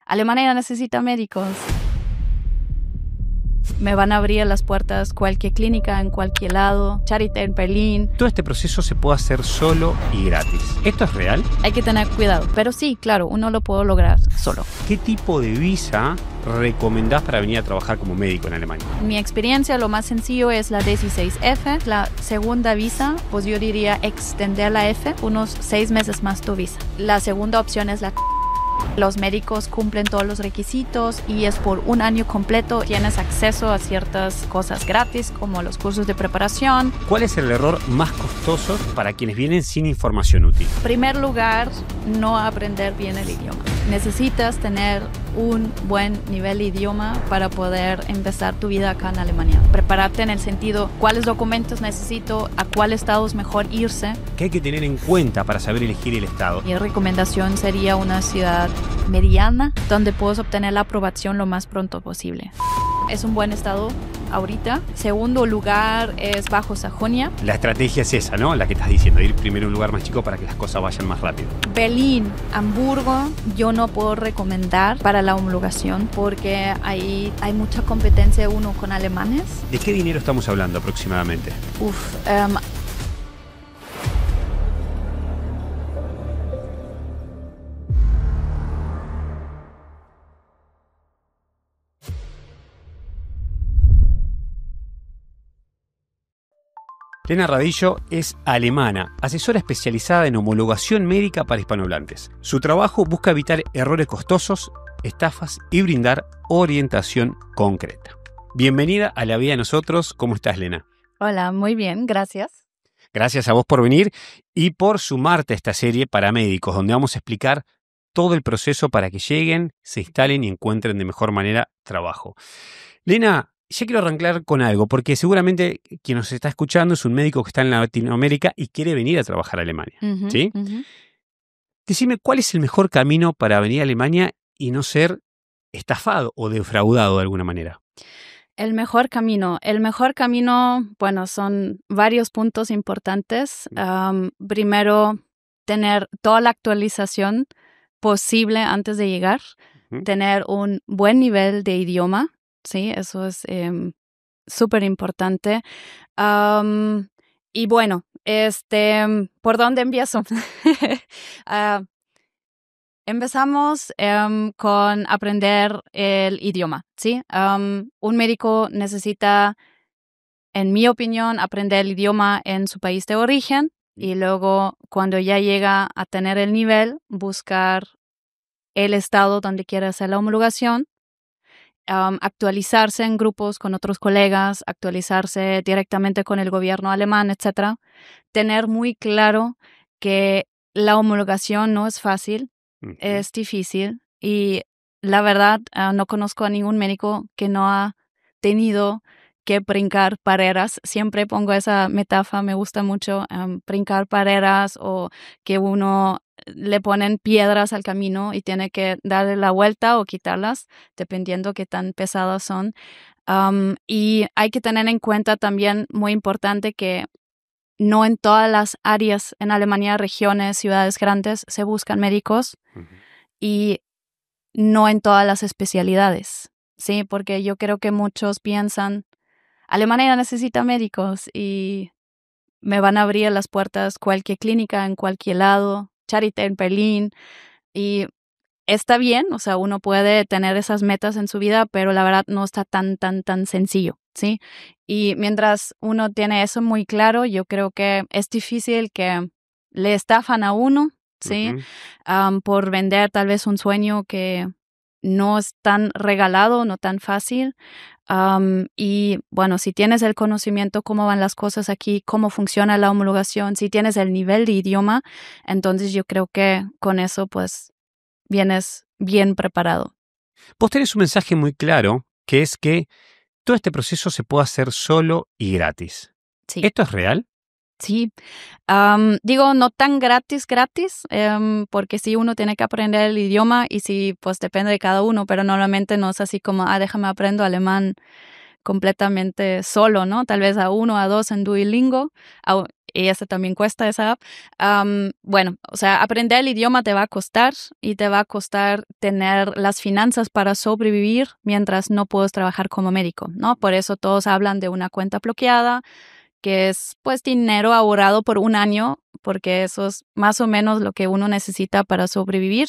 Alemania necesita médicos. Me van a abrir las puertas cualquier clínica en cualquier lado, Charité en Berlín. Todo este proceso se puede hacer solo y gratis. ¿Esto es real? Hay que tener cuidado, pero sí, claro, uno lo puede lograr solo. ¿Qué tipo de visa recomendás para venir a trabajar como médico en Alemania? En mi experiencia, lo más sencillo es la 16F. La segunda visa, pues yo diría extender la F unos 6 meses más tu visa. La segunda opción es la Los médicos cumplen todos los requisitos y es por un año completo. Tienes acceso a ciertas cosas gratis como los cursos de preparación. ¿Cuál es el error más costoso para quienes vienen sin información útil? En primer lugar, no aprender bien el idioma. Necesitas tener un buen nivel de idioma para poder empezar tu vida acá en Alemania. Prepararte en el sentido, ¿cuáles documentos necesito? ¿A cuál estado es mejor irse? ¿Qué hay que tener en cuenta para saber elegir el estado? Mi recomendación sería una ciudad mediana donde puedes obtener la aprobación lo más pronto posible. Es un buen estado ahorita. Segundo lugar es Bajo Sajonia. La estrategia es esa, ¿no? La que estás diciendo, ir primero a un lugar más chico para que las cosas vayan más rápido. Berlín, Hamburgo, yo no puedo recomendar para la homologación porque ahí hay mucha competencia uno con alemanes. ¿De qué dinero estamos hablando aproximadamente? Lena Radillo es alemana, asesora especializada en homologación médica para hispanohablantes. Su trabajo busca evitar errores costosos, estafas y brindar orientación concreta. Bienvenida a La Vida de Nosotros. ¿Cómo estás, Lena? Hola, muy bien, gracias. Gracias a vos por venir y por sumarte a esta serie para médicos, donde vamos a explicar todo el proceso para que lleguen, se instalen y encuentren de mejor manera trabajo. Lena, ya quiero arrancar con algo, porque seguramente quien nos está escuchando es un médico que está en Latinoamérica y quiere venir a trabajar a Alemania. ¿Sí? Decime, ¿cuál es el mejor camino para venir a Alemania y no ser estafado o defraudado de alguna manera? El mejor camino, bueno, son varios puntos importantes. Primero, tener toda la actualización posible antes de llegar, tener un buen nivel de idioma. Sí, eso es súper importante. Y bueno, ¿por dónde empiezo? Empezamos con aprender el idioma, ¿sí? Un médico necesita, en mi opinión, aprender el idioma en su país de origen y luego, cuando ya llega a tener el nivel, buscar el estado donde quiere hacer la homologación. Actualizarse en grupos con otros colegas, actualizarse directamente con el gobierno alemán, etc. Tener muy claro que la homologación no es fácil, es difícil y la verdad no conozco a ningún médico que no ha tenido que brincar barreras. Siempre pongo esa metáfora, me gusta mucho brincar barreras o que uno le ponen piedras al camino y tiene que darle la vuelta o quitarlas, dependiendo qué tan pesadas son. Y hay que tener en cuenta también, muy importante, que no en todas las áreas en Alemania, regiones, ciudades grandes, se buscan médicos y no en todas las especialidades, ¿sí? Porque yo creo que muchos piensan, Alemania necesita médicos y me van a abrir las puertas cualquier clínica en cualquier lado, Charité en Berlín, y está bien, o sea, uno puede tener esas metas en su vida, pero la verdad no está tan sencillo, ¿sí? Y mientras uno tiene eso muy claro, yo creo que es difícil que le estafan a uno, ¿sí? Por vender tal vez un sueño que no es tan regalado, no tan fácil. Y bueno, si tienes el conocimiento cómo van las cosas aquí, cómo funciona la homologación, si tienes el nivel de idioma, entonces yo creo que con eso pues vienes bien preparado. Vos tenés un mensaje muy claro, que es que todo este proceso se puede hacer solo y gratis. Sí. ¿Esto es real? Sí, digo no tan gratis, porque sí uno tiene que aprender el idioma y sí, pues depende de cada uno, pero normalmente no es así como, déjame aprendo alemán completamente solo, ¿no? Tal vez a 1, a 2 en Duolingo, y esa también cuesta, esa app. Bueno, o sea, aprender el idioma te va a costar y te va a costar tener las finanzas para sobrevivir mientras no puedes trabajar como médico, ¿no? Por eso todos hablan de una cuenta bloqueada, que es pues dinero ahorrado por un año, porque eso es más o menos lo que uno necesita para sobrevivir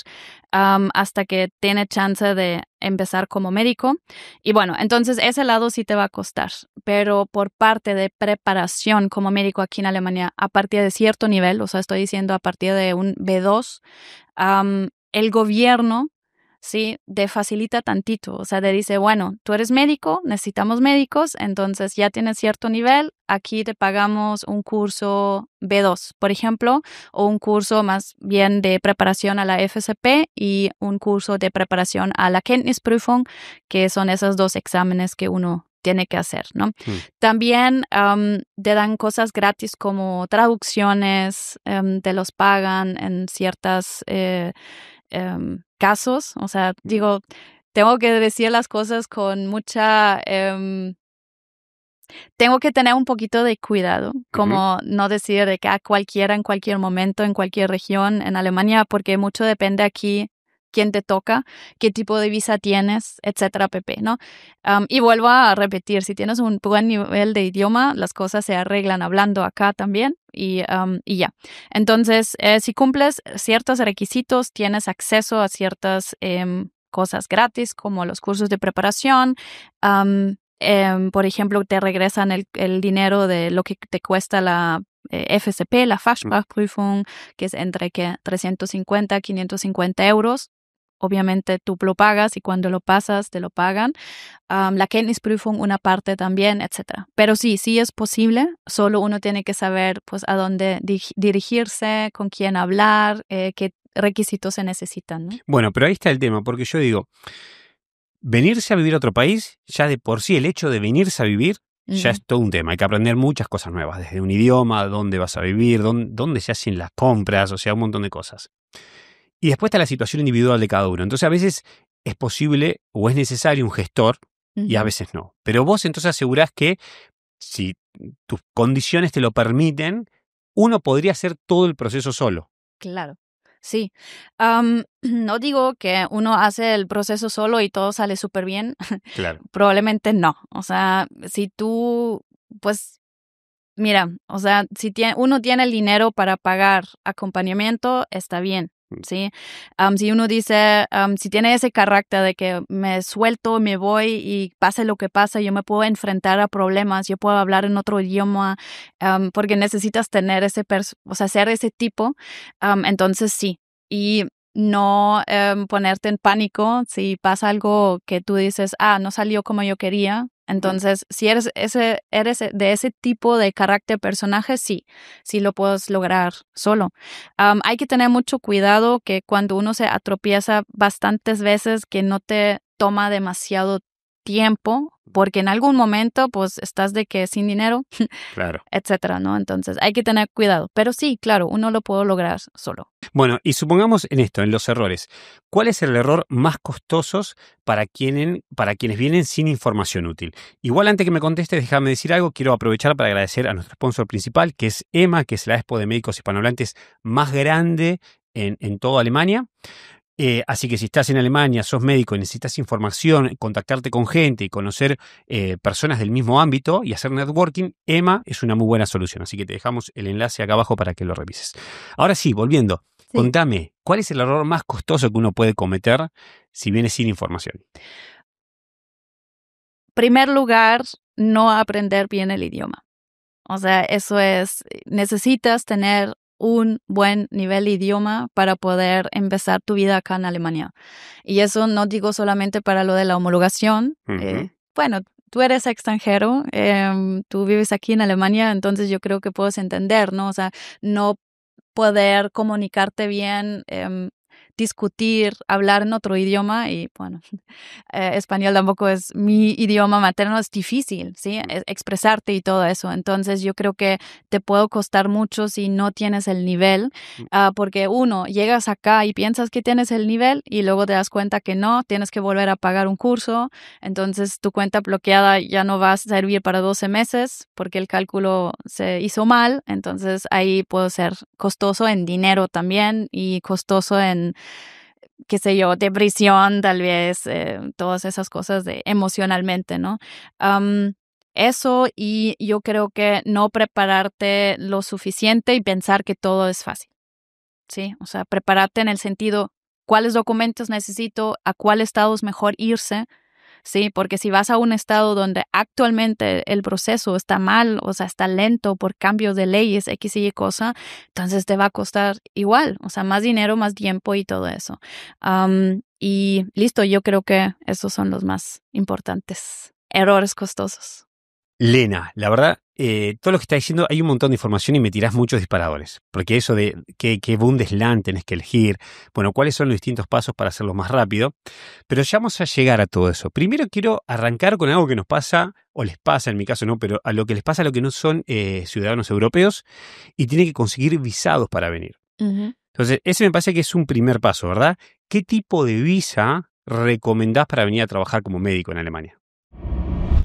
hasta que tiene chance de empezar como médico. Y bueno, entonces ese lado sí te va a costar, pero por parte de preparación como médico aquí en Alemania, a partir de cierto nivel, o sea, estoy diciendo a partir de un B2, el gobierno sí, te facilita tantito, o sea, te dice, bueno, tú eres médico, necesitamos médicos, entonces ya tienes cierto nivel, aquí te pagamos un curso B2, por ejemplo, o un curso más bien de preparación a la FSP y un curso de preparación a la Kenntnisprüfung, que son esos dos exámenes que uno tiene que hacer, ¿no? También te dan cosas gratis como traducciones, te los pagan en ciertas casos, o sea, digo, tengo que decir las cosas con mucha, tengo que tener un poquito de cuidado, como no decir de que a cualquiera en cualquier momento, en cualquier región en Alemania, porque mucho depende aquí quién te toca, qué tipo de visa tienes, etcétera, pp, ¿no? Y vuelvo a repetir, si tienes un buen nivel de idioma, las cosas se arreglan hablando acá también y ya. Entonces, si cumples ciertos requisitos, tienes acceso a ciertas cosas gratis, como los cursos de preparación. Por ejemplo, te regresan el dinero de lo que te cuesta la FSP, la Fachsprachprüfung, que es entre 350 a 550 euros. Obviamente tú lo pagas y cuando lo pasas te lo pagan. La Kenntnisprüfung, una parte también, etcétera. Pero sí es posible. Solo uno tiene que saber pues a dónde dirigirse, con quién hablar, qué requisitos se necesitan, ¿no? Bueno, pero ahí está el tema, porque yo digo, venirse a vivir a otro país, ya de por sí el hecho de venirse a vivir, ya es todo un tema. Hay que aprender muchas cosas nuevas, desde un idioma, dónde vas a vivir, dónde se hacen las compras, o sea, un montón de cosas. Y después está la situación individual de cada uno. Entonces a veces es posible o es necesario un gestor y a veces no. Pero vos entonces asegurás que si tus condiciones te lo permiten, uno podría hacer todo el proceso solo. Claro. Sí, no digo que uno hace el proceso solo y todo sale súper bien. Claro. Probablemente no. O sea, si tú, pues, mira, o sea, si uno tiene el dinero para pagar acompañamiento, está bien, ¿sí? Si uno dice, si tiene ese carácter de que me suelto, me voy y pase lo que pase, yo me puedo enfrentar a problemas, yo puedo hablar en otro idioma, porque necesitas tener o sea, ser ese tipo, entonces sí. Y no ponerte en pánico si pasa algo que tú dices, no salió como yo quería. Entonces, si eres de ese tipo de carácter personaje, sí lo puedes lograr solo. Hay que tener mucho cuidado que cuando uno se atropieza bastantes veces, que no te toma demasiado tiempo, porque en algún momento, pues, estás de que sin dinero, Claro. etcétera, ¿no? Entonces, hay que tener cuidado. Pero sí, claro, uno lo puede lograr solo. Bueno, y supongamos en los errores. ¿Cuál es el error más costoso para quienes vienen sin información útil? Igual antes que me contestes, déjame decir algo. Quiero aprovechar para agradecer a nuestro sponsor principal, que es EMA, que es la expo de médicos hispanohablantes más grande en toda Alemania. Así que si estás en Alemania, sos médico y necesitas información, contactarte con gente y conocer personas del mismo ámbito y hacer networking, EMA es una muy buena solución. Así que te dejamos el enlace acá abajo para que lo revises. Ahora sí, volviendo. Sí. Contame, ¿cuál es el error más costoso que uno puede cometer si viene sin información? Primer lugar, no aprender bien el idioma. O sea, eso es, necesitas tener un buen nivel de idioma para poder empezar tu vida acá en Alemania. Y eso no digo solamente para lo de la homologación. Bueno, tú eres extranjero, tú vives aquí en Alemania, entonces yo creo que puedes entender, ¿no? O sea, no poder comunicarte bien discutir, hablar en otro idioma y bueno, español tampoco es mi idioma materno, es difícil, ¿sí? Expresarte y todo eso. Entonces yo creo que te puede costar mucho si no tienes el nivel, porque uno, llegas acá y piensas que tienes el nivel y luego te das cuenta que no, tienes que volver a pagar un curso, entonces tu cuenta bloqueada ya no va a servir para 12 meses porque el cálculo se hizo mal, entonces ahí puede ser costoso en dinero también y costoso en, qué sé yo, depresión tal vez, todas esas cosas de emocionalmente, ¿no? Eso, y yo creo que no prepararte lo suficiente y pensar que todo es fácil, ¿sí? O sea, prepararte en el sentido, ¿cuáles documentos necesito? ¿A cuál estado es mejor irse? Sí, porque si vas a un estado donde actualmente el proceso está mal, o sea, está lento por cambios de leyes, X y Y cosa, entonces te va a costar igual, o sea, más dinero, más tiempo y todo eso. Y listo, yo creo que esos son los más importantes errores costosos. Lena, la verdad, todo lo que está diciendo, hay un montón de información y me tirás muchos disparadores. Porque eso de qué Bundesland tenés que elegir, bueno, cuáles son los distintos pasos para hacerlo más rápido. Pero ya vamos a llegar a todo eso. Primero quiero arrancar con algo que nos pasa, o les pasa, en mi caso no, pero a lo que les pasa a los que no son ciudadanos europeos y tienen que conseguir visados para venir. Uh-huh. Entonces, ese me parece que es un primer paso, ¿verdad? ¿Qué tipo de visa recomendás para venir a trabajar como médico en Alemania?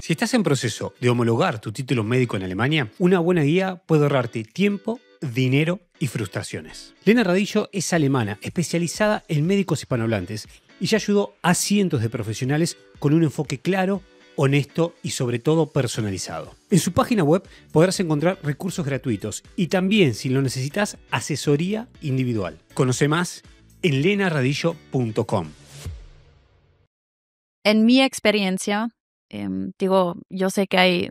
Si estás en proceso de homologar tu título médico en Alemania, una buena guía puede ahorrarte tiempo, dinero y frustraciones. Lena Radillo es alemana, especializada en médicos hispanohablantes y ya ayudó a cientos de profesionales con un enfoque claro, honesto y sobre todo personalizado. En su página web podrás encontrar recursos gratuitos y también, si lo necesitas, asesoría individual. Conoce más en lenaradillo.com. En mi experiencia, yo sé que hay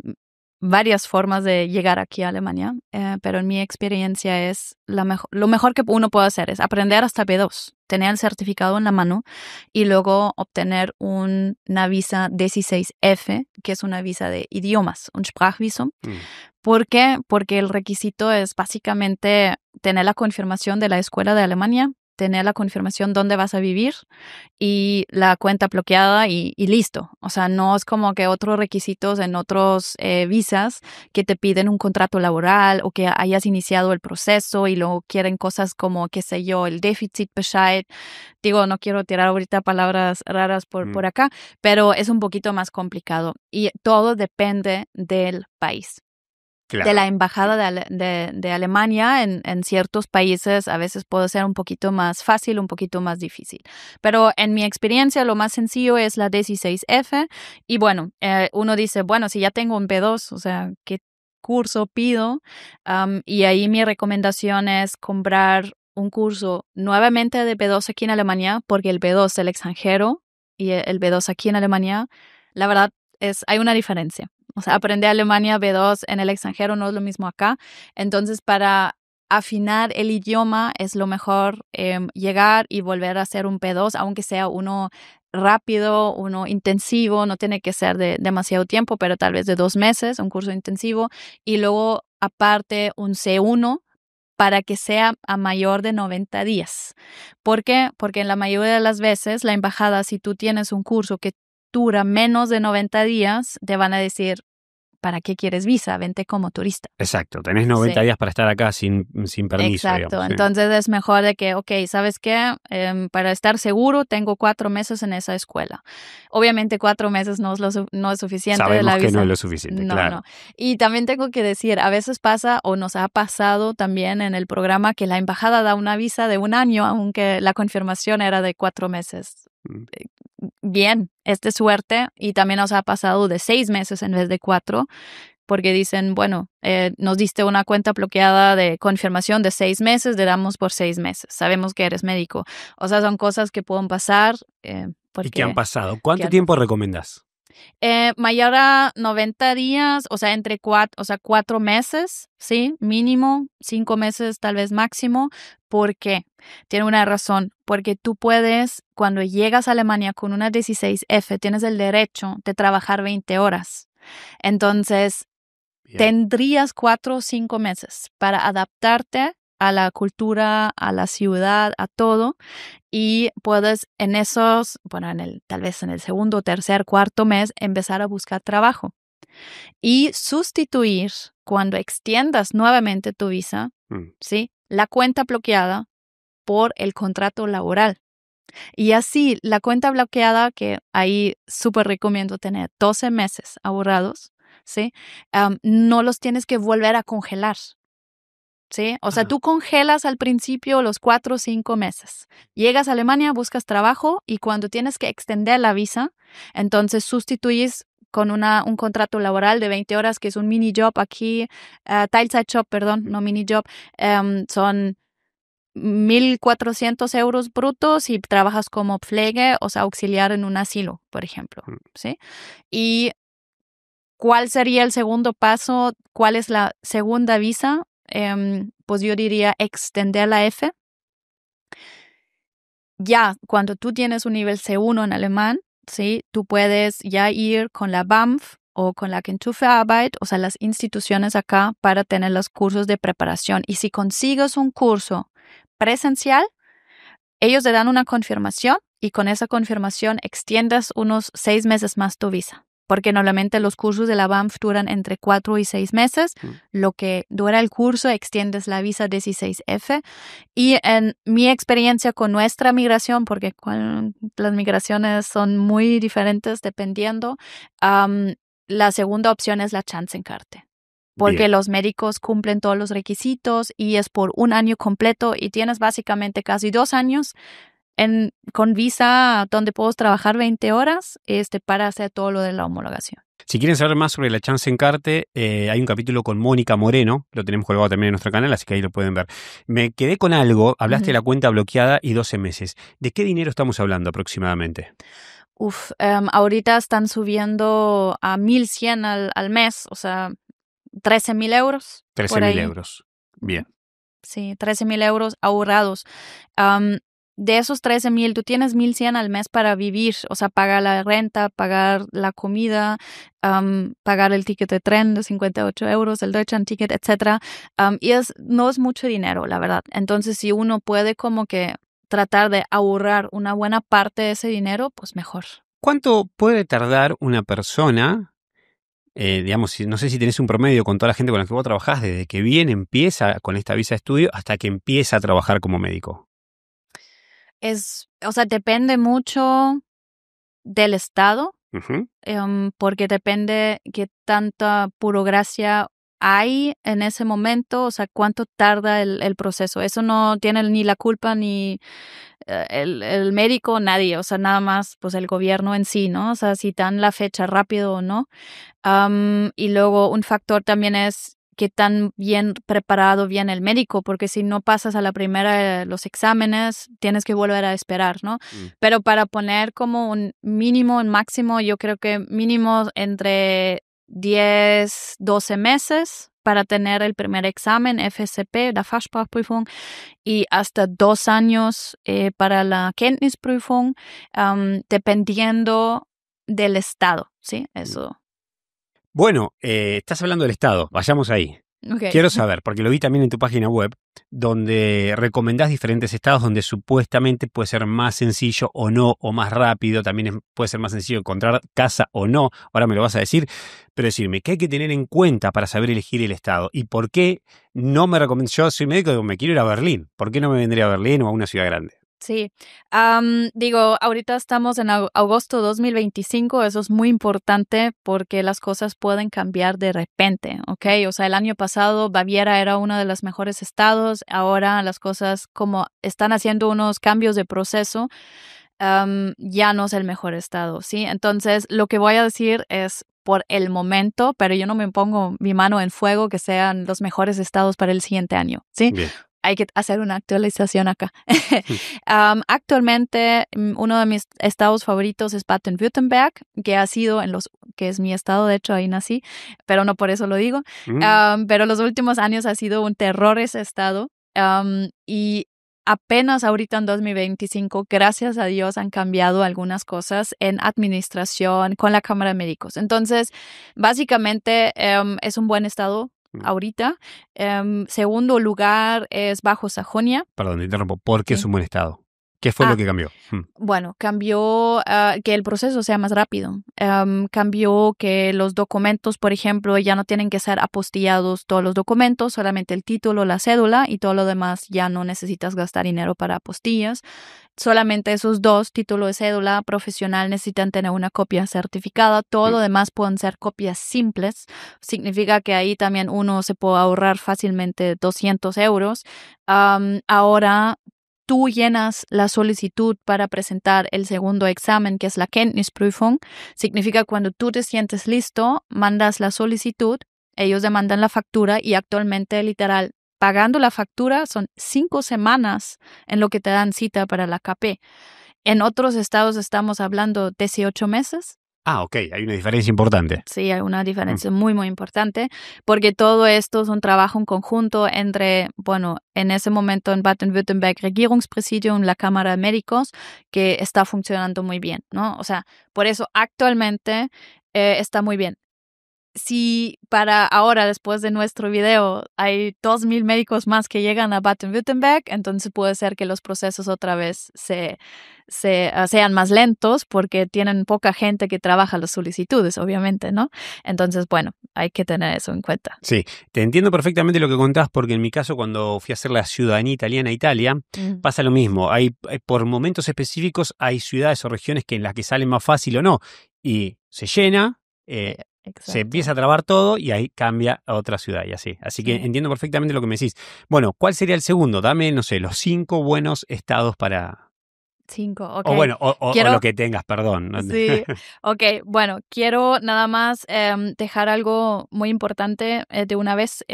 varias formas de llegar aquí a Alemania, pero en mi experiencia es lo mejor que uno puede hacer es aprender hasta B2, tener el certificado en la mano y luego obtener una visa 16F, que es una visa de idiomas, un Sprachvisum. ¿Por qué? Porque el requisito es básicamente tener la confirmación de la escuela de Alemania, tener la confirmación dónde vas a vivir y la cuenta bloqueada y listo. O sea, no es como que otros requisitos en otros visas que te piden un contrato laboral o que hayas iniciado el proceso y luego quieren cosas como, qué sé yo, el Defizitbescheid. Digo, no quiero tirar ahorita palabras raras por acá, pero es un poquito más complicado y todo depende del país. Claro. De la embajada de Alemania en ciertos países a veces puede ser un poquito más fácil, un poquito más difícil. Pero en mi experiencia lo más sencillo es la 16F y bueno, uno dice, bueno, si ya tengo un B2, o sea, ¿qué curso pido? Y ahí mi recomendación es comprar un curso nuevamente de B2 aquí en Alemania porque el B2 del extranjero y el B2 aquí en Alemania, la verdad hay una diferencia. O sea, aprender Alemania B2 en el extranjero no es lo mismo acá. Entonces, para afinar el idioma es lo mejor llegar y volver a hacer un B2, aunque sea uno rápido, uno intensivo, no tiene que ser de demasiado tiempo, pero tal vez de 2 meses, un curso intensivo. Y luego, aparte, un C1 para que sea a mayor de 90 días. ¿Por qué? Porque en la mayoría de las veces, la embajada, si tú tienes un curso que dura menos de 90 días, te van a decir, ¿para qué quieres visa? Vente como turista. Exacto, tenés 90 días para estar acá sin permiso. Exacto, digamos, ¿sí? Entonces es mejor de que, ¿sabes qué? Para estar seguro tengo 4 meses en esa escuela. Obviamente 4 meses no es suficiente. Sabemos la visa. Que no es lo suficiente, claro. No. Y también tengo que decir, a veces pasa o nos ha pasado también en el programa que la embajada da una visa de 1 año, aunque la confirmación era de 4 meses. Bien, es de suerte y también nos ha pasado de 6 meses en vez de 4 porque dicen, bueno, nos diste una cuenta bloqueada de confirmación de 6 meses, le damos por 6 meses, sabemos que eres médico. O sea, son cosas que pueden pasar. ¿Y qué han pasado? ¿Cuánto tiempo recomendás? Mayor a 90 días, o sea, 4 meses, ¿sí? Mínimo, 5 meses tal vez máximo. ¿Por qué? Tiene una razón. Porque tú puedes, cuando llegas a Alemania con una 16F, tienes el derecho de trabajar 20 horas. Entonces, tendrías 4 o 5 meses para adaptarte a la cultura, a la ciudad, a todo. Y puedes en esos, tal vez en el segundo, tercer, cuarto mes, empezar a buscar trabajo. Y sustituir, cuando extiendas nuevamente tu visa, ¿sí?, la cuenta bloqueada por el contrato laboral. Y así, la cuenta bloqueada, que ahí súper recomiendo tener 12 meses ahorrados, ¿sí? No los tienes que volver a congelar, ¿sí? O sea, tú congelas al principio los 4 o 5 meses. Llegas a Alemania, buscas trabajo y cuando tienes que extender la visa, entonces sustituyes con un contrato laboral de 20 horas, que es un mini job aquí, Teilzeitjob, perdón, no mini job, son 1.400 euros brutos y trabajas como pflege, o sea, auxiliar en un asilo, por ejemplo, ¿sí? Y ¿cuál sería el segundo paso? ¿Cuál es la segunda visa? Pues yo diría extender la F. Ya, cuando tú tienes un nivel C1 en alemán, ¿sí?, tú puedes ya ir con la BAMF o con la Agentur für Arbeit, o sea, las instituciones acá, para tener los cursos de preparación. Y si consigues un curso presencial, ellos te dan una confirmación y con esa confirmación extiendes unos 6 meses más tu visa. Porque normalmente los cursos de la BAMF duran entre 4 y 6 meses. Lo que dura el curso, extiendes la visa 16F. Y en mi experiencia con nuestra migración, porque las migraciones son muy diferentes dependiendo, la segunda opción es la Chancenkarte. Porque los médicos cumplen todos los requisitos y es por un año completo y tienes básicamente casi 2 años con visa donde puedes trabajar 20 horas para hacer todo lo de la homologación. Si quieren saber más sobre la Chancenkarte, hay un capítulo con Mónica Moreno, lo tenemos colgado también en nuestro canal, así que ahí lo pueden ver. Me quedé con algo, hablaste de la cuenta bloqueada y 12 meses. ¿De qué dinero estamos hablando aproximadamente? Ahorita están subiendo a 1.100 al mes, o sea, 13.000 euros. 13.000 euros, bien. Sí, 13.000 euros ahorrados. De esos 13.000, tú tienes 1.100 al mes para vivir, o sea, pagar la renta, pagar la comida, pagar el ticket de tren de 58 euros, el Deutschland-Ticket, etc. Y no es mucho dinero, la verdad. Entonces, si uno puede como que tratar de ahorrar una buena parte de ese dinero, pues mejor. ¿Cuánto puede tardar una persona, digamos, no sé si tenés un promedio con toda la gente con la que vos trabajás, desde que empieza con esta visa de estudio hasta que empieza a trabajar como médico? O sea, depende mucho del estado, porque depende qué tanta burocracia hay en ese momento, o sea, cuánto tarda el proceso. Eso no tiene ni la culpa ni el médico, nadie, o sea, nada más pues el gobierno en sí, ¿no? O sea, si dan la fecha rápido o no. Y luego un factor también es qué tan bien preparado viene el médico, porque si no pasas a la primera los exámenes, tienes que volver a esperar, ¿no? Pero para poner como un mínimo, un máximo, yo creo que mínimo entre 10, 12 meses para tener el primer examen, FSP, la Fachsprachprüfung, y hasta 2 años para la Kenntnisprüfung, dependiendo del estado, ¿sí? Eso. Bueno, estás hablando del Estado, vayamos ahí. Okay. Quiero saber, porque lo vi también en tu página web, donde recomendás diferentes estados donde supuestamente puede ser más sencillo o no, o más rápido, también puede ser más sencillo encontrar casa o no, ahora me lo vas a decir, pero decirme, ¿qué hay que tener en cuenta para saber elegir el estado? ¿Y por qué no me recomiendas? Yo soy médico y me quiero ir a Berlín, ¿por qué no me vendría a Berlín o a una ciudad grande? Sí, ahorita estamos en agosto 2025, eso es muy importante porque las cosas pueden cambiar de repente, ¿ok? O sea, el año pasado Baviera era uno de los mejores estados, ahora las cosas como están haciendo unos cambios de proceso, ya no es el mejor estado, ¿sí? Entonces, lo que voy a decir es por el momento, pero yo no me pongo mi mano en fuego que sean los mejores estados para el siguiente año, ¿sí? Bien. Hay que hacer una actualización acá. Actualmente, uno de mis estados favoritos es Baden-Württemberg, que es mi estado, de hecho ahí nací, pero no por eso lo digo. Pero los últimos años ha sido un terror ese estado. Y apenas ahorita en 2025, gracias a Dios, han cambiado algunas cosas en administración con la Cámara de Médicos. Entonces, básicamente es un buen estado. ahorita. Segundo lugar es Bajo Sajonia. Perdón, te interrumpo. ¿Por qué es un buen estado? ¿Qué fue lo que cambió? Bueno, cambió que el proceso sea más rápido. Cambió que los documentos, por ejemplo, ya no tienen que ser apostillados todos los documentos, solamente el título, la cédula y todo lo demás ya no necesitas gastar dinero para apostillas. Solamente esos dos, título y cédula profesional, necesitan tener una copia certificada. Todo lo demás pueden ser copias simples. Significa que ahí también uno se puede ahorrar fácilmente 200 euros. Ahora tú llenas la solicitud para presentar el segundo examen, que es la Kenntnisprüfung. Significa cuando tú te sientes listo, mandas la solicitud, ellos demandan la factura y actualmente, literal, pagando la factura son 5 semanas en lo que te dan cita para la KP. En otros estados estamos hablando 18 meses. Ah, ok, hay una diferencia importante. Sí, hay una diferencia muy, muy importante, porque todo esto es un trabajo en conjunto entre, bueno, en ese momento en Baden-Württemberg, Regierungspräsidium, la Cámara de Médicos, que está funcionando muy bien, ¿no? O sea, por eso actualmente está muy bien. Si para ahora, después de nuestro video, hay 2,000 médicos más que llegan a Baden-Württemberg, entonces puede ser que los procesos otra vez sean más lentos porque tienen poca gente que trabaja las solicitudes, obviamente, ¿no? Entonces, bueno, hay que tener eso en cuenta. Sí, te entiendo perfectamente lo que contás porque en mi caso cuando fui a hacer la ciudadanía italiana a Italia, pasa lo mismo. Hay por momentos específicos hay ciudades o regiones en las que sale más fácil o no y se llena. Se empieza a trabar todo y ahí cambia a otra ciudad y así. Así que entiendo perfectamente lo que me decís. Bueno, ¿cuál sería el segundo? Dame, no sé, los 5 buenos estados para... 5, ok. O bueno, o lo que tengas, perdón. Sí, ok. Bueno, quiero nada más dejar algo muy importante de una vez.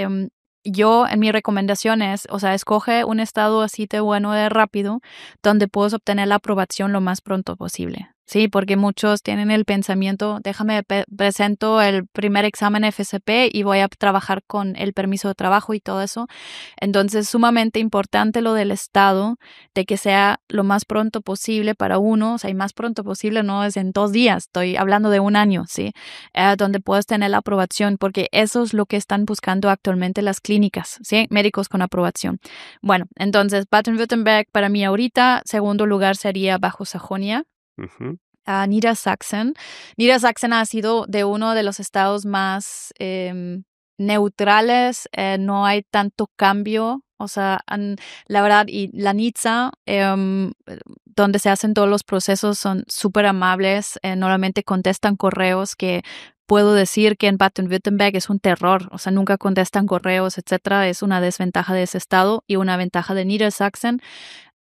Yo, en mi recomendación es, o sea, escoge un estado así de bueno, de rápido, donde puedes obtener la aprobación lo más pronto posible. Sí, porque muchos tienen el pensamiento, déjame presento el primer examen FSP y voy a trabajar con el permiso de trabajo y todo eso. Entonces, sumamente importante lo del estado, de que sea lo más pronto posible para uno, o sea, y más pronto posible no es en 2 días, estoy hablando de 1 año, ¿sí? Donde puedes tener la aprobación, porque eso es lo que están buscando actualmente las clínicas, ¿sí? Médicos con aprobación. Bueno, entonces, Baden-Württemberg para mí ahorita, segundo lugar sería Bajo Sajonia. Niedersachsen. Niedersachsen ha sido de uno de los estados más neutrales, no hay tanto cambio, o sea, la verdad, y la Nizza, donde se hacen todos los procesos, son súper amables, normalmente contestan correos que puedo decir que en Baden-Württemberg es un terror, o sea, nunca contestan correos, etcétera, es una desventaja de ese estado y una ventaja de Niedersachsen.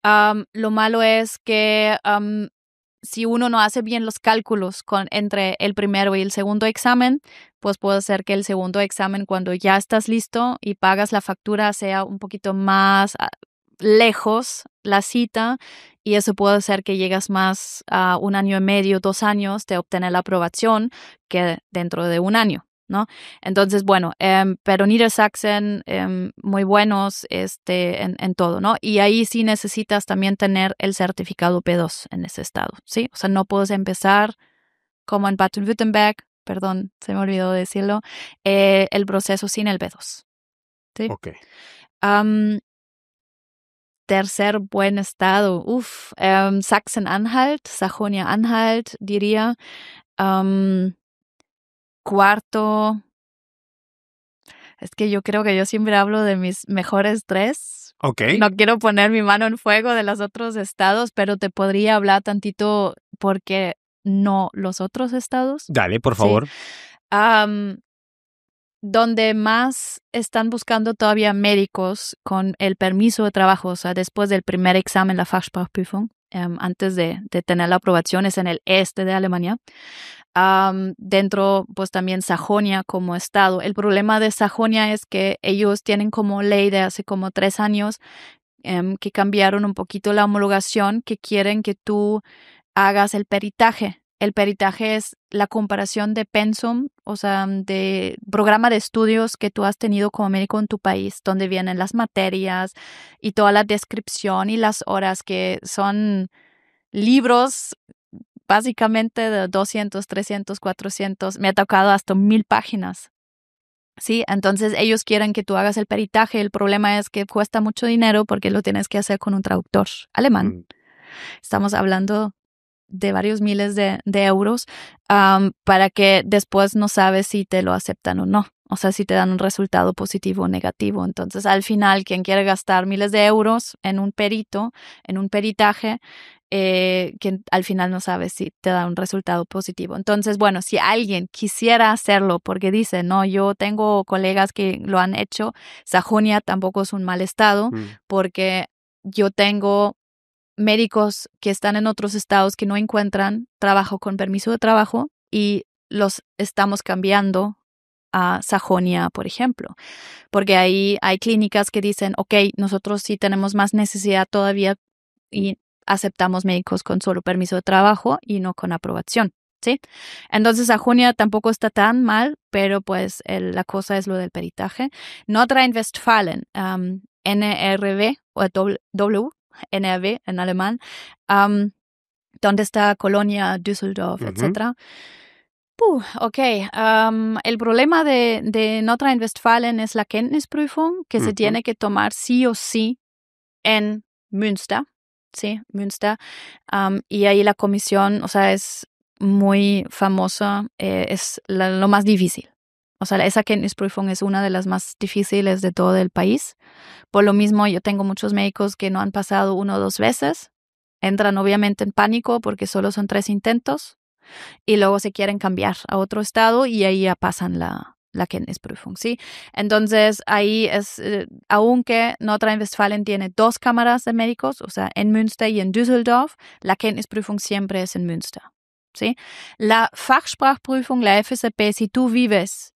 Lo malo es que si uno no hace bien los cálculos entre el primero y el segundo examen, pues puede ser que el segundo examen, cuando ya estás listo y pagas la factura, sea un poquito más lejos la cita, y eso puede ser que llegas más a 1 año y medio, 2 años de obtener la aprobación que dentro de 1 año, ¿no? Entonces, bueno, pero Niedersachsen, muy buenos en todo, ¿no? Y ahí sí necesitas también tener el certificado B2 en ese estado, ¿sí? O sea, no puedes empezar como en Baden-Württemberg, perdón, se me olvidó decirlo, el proceso sin el B2, ¿sí? Ok. Tercer buen estado, Sachsen-Anhalt, Sajonia-Anhalt, diría. Cuarto, es que yo creo que yo siempre hablo de mis mejores 3. Ok. No quiero poner mi mano en fuego de los otros estados, pero te podría hablar tantito porque no los otros estados. Dale, por favor. Sí. Donde más están buscando todavía médicos con el permiso de trabajo, o sea, después del primer examen, la Fachsprachprüfung, antes de tener la aprobación, es en el este de Alemania. Dentro, pues también Sajonia como estado. El problema de Sajonia es que ellos tienen como ley de hace como 3 años que cambiaron un poquito la homologación, que quieren que tú hagas el peritaje. El peritaje es la comparación de pensum, o sea, de programa de estudios que tú has tenido como médico en tu país, donde vienen las materias y toda la descripción y las horas, que son libros básicamente de 200, 300, 400, me ha tocado hasta 1,000 páginas Sí, entonces ellos quieren que tú hagas el peritaje. El problema es que cuesta mucho dinero porque lo tienes que hacer con un traductor alemán. Estamos hablando de varios miles de euros para que después no sabes si te lo aceptan o no. O sea, si te dan un resultado positivo o negativo. Entonces, al final, quien quiere gastar miles de euros en un perito, en un peritaje, que al final no sabe si te da un resultado positivo. Entonces, bueno, si alguien quisiera hacerlo porque dice, no, yo tengo colegas que lo han hecho, Sajonia tampoco es un mal estado porque yo tengo médicos que están en otros estados que no encuentran trabajo con permiso de trabajo y los estamos cambiando a Sajonia, por ejemplo, porque ahí hay clínicas que dicen, ok, nosotros sí tenemos más necesidad todavía y aceptamos médicos con solo permiso de trabajo y no con aprobación, ¿sí? Entonces Sajonia tampoco está tan mal, pero pues la cosa es lo del peritaje. Nordrhein-Westfalen, NRW o W, NRW en alemán, donde está Colonia, Düsseldorf, etc. Ok, el problema de Nordrhein-Westfalen es la Kenntnisprüfung, que se tiene que tomar sí o sí en Münster, sí, Münster, y ahí la comisión, o sea, es muy famosa, es lo más difícil. O sea, esa Kenntnisprüfung es una de las más difíciles de todo el país. Por lo mismo, yo tengo muchos médicos que no han pasado 1 o 2 veces. Entran obviamente en pánico porque solo son 3 intentos y luego se quieren cambiar a otro estado y ahí ya pasan la Kenntnisprüfung, ¿sí? Entonces, ahí es, aunque Nordrhein-Westfalen tiene 2 cámaras de médicos, o sea, en Münster y en Düsseldorf, la Kenntnisprüfung siempre es en Münster, ¿sí? La Fachsprachprüfung, la FSP, si tú vives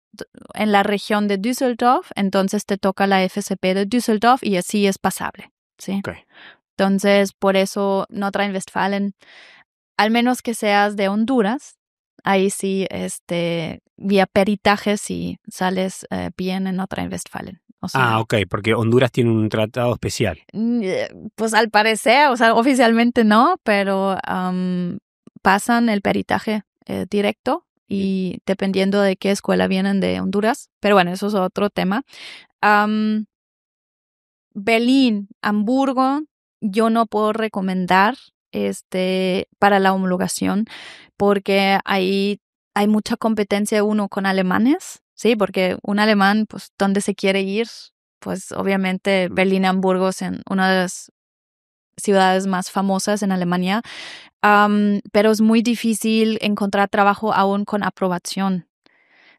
en la región de Düsseldorf, entonces te toca la FSP de Düsseldorf y así es pasable, ¿sí? Okay. Entonces, por eso Nordrhein-Westfalen, al menos que seas de Honduras, ahí sí, vía peritaje, si sales bien en Nordrhein-Westfalen. O sea, ok, porque Honduras tiene un tratado especial. Pues al parecer, o sea, oficialmente no, pero pasan el peritaje directo y dependiendo de qué escuela vienen de Honduras. Pero bueno, eso es otro tema. Berlín, Hamburgo, yo no puedo recomendar para la homologación porque ahí hay mucha competencia uno con alemanes, ¿sí? Porque un alemán, pues, ¿dónde se quiere ir? Pues obviamente Berlín, Hamburgo son una de las ciudades más famosas en Alemania, pero es muy difícil encontrar trabajo aún con aprobación.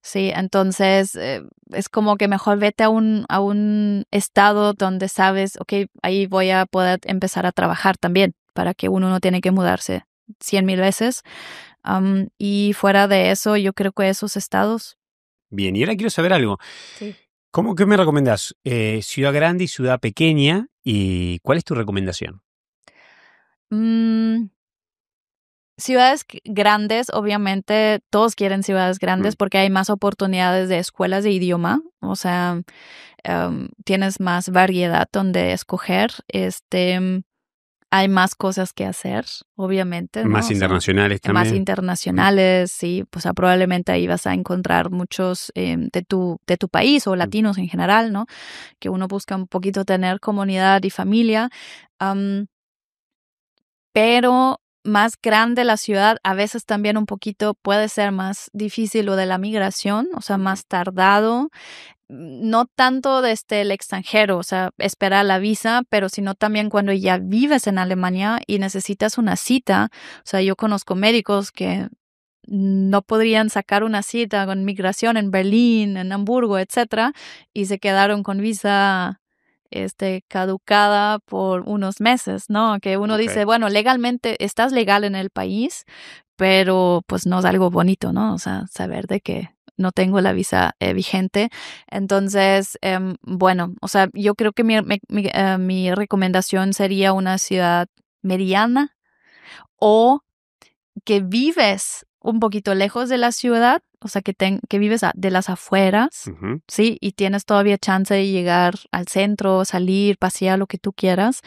Sí, entonces es como que mejor vete a un estado donde sabes, ok, ahí voy a poder empezar a trabajar también, para que uno no tiene que mudarse 100,000 veces. Y fuera de eso, yo creo que esos estados. Bien, y ahora quiero saber algo. Sí. ¿Qué me recomendás? Ciudad grande y ciudad pequeña, ¿y cuál es tu recomendación? Ciudades grandes, obviamente, todos quieren ciudades grandes porque hay más oportunidades de escuelas de idioma, o sea, tienes más variedad donde escoger, hay más cosas que hacer, obviamente, ¿no? Más internacionales también. Más internacionales, sí, pues probablemente ahí vas a encontrar muchos de tu país o latinos en general, ¿no? Que uno busca un poquito tener comunidad y familia, pero más grande la ciudad, a veces también un poquito puede ser más difícil lo de la migración, o sea, más tardado, no tanto desde el extranjero, o sea, esperar la visa, pero sino también cuando ya vives en Alemania y necesitas una cita. O sea, yo conozco médicos que no podrían sacar una cita con migración en Berlín, en Hamburgo, etcétera, y se quedaron con visa caducada por unos meses, ¿no? Que uno dice, bueno, legalmente estás legal en el país, pero pues no es algo bonito, ¿no? O sea, saber de que no tengo la visa vigente. Entonces, bueno, o sea, yo creo que mi recomendación sería una ciudad mediana o que vives un poquito lejos de la ciudad, o sea, que vives de las afueras, ¿sí? Y tienes todavía chance de llegar al centro, salir, pasear, lo que tú quieras,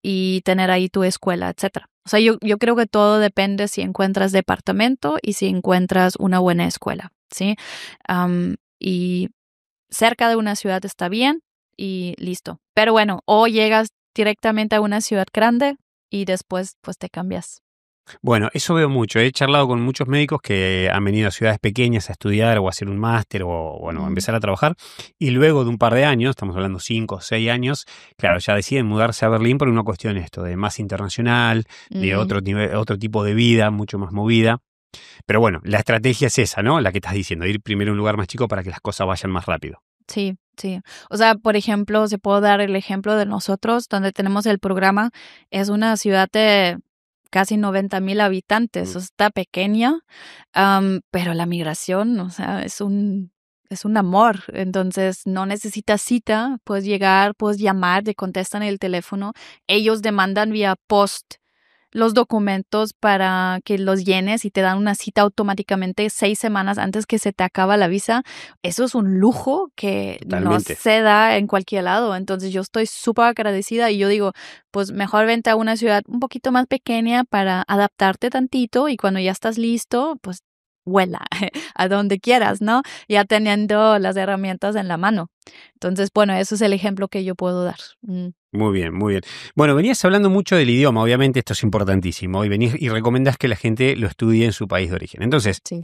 y tener ahí tu escuela, etcétera. O sea, yo creo que todo depende si encuentras departamento y si encuentras una buena escuela, ¿sí? y cerca de una ciudad está bien y listo. Pero bueno, o llegas directamente a una ciudad grande y después pues te cambias. Bueno, eso veo mucho. He charlado con muchos médicos que han venido a ciudades pequeñas a estudiar o a hacer un máster o, bueno, a empezar a trabajar. Y luego de un par de años, estamos hablando 5 o 6 años, claro, ya deciden mudarse a Berlín por una cuestión esto, de más internacional, de otro tipo de vida, mucho más movida. Pero bueno, la estrategia es esa, ¿no? La que estás diciendo, ir primero a un lugar más chico para que las cosas vayan más rápido. Sí, sí. O sea, por ejemplo, se puede dar el ejemplo de nosotros, donde tenemos el programa. Es una ciudad de casi 90,000 habitantes, o sea, está pequeña, pero la migración, o sea, es un amor. Entonces, no necesitas cita, puedes llegar, puedes llamar, te contestan el teléfono. Ellos demandan vía post los documentos para que los llenes y te dan una cita automáticamente 6 semanas antes que se te acaba la visa. Eso es un lujo que Totalmente. no se da en cualquier lado. Entonces yo estoy súper agradecida y yo digo, pues mejor vente a una ciudad un poquito más pequeña para adaptarte tantito y cuando ya estás listo, pues vuela a donde quieras, ¿no? Ya teniendo las herramientas en la mano. Entonces, bueno, eso es el ejemplo que yo puedo dar. Muy bien, muy bien. Bueno, venías hablando mucho del idioma, obviamente esto es importantísimo, y venís y recomendás que la gente lo estudie en su país de origen. Entonces, Sí.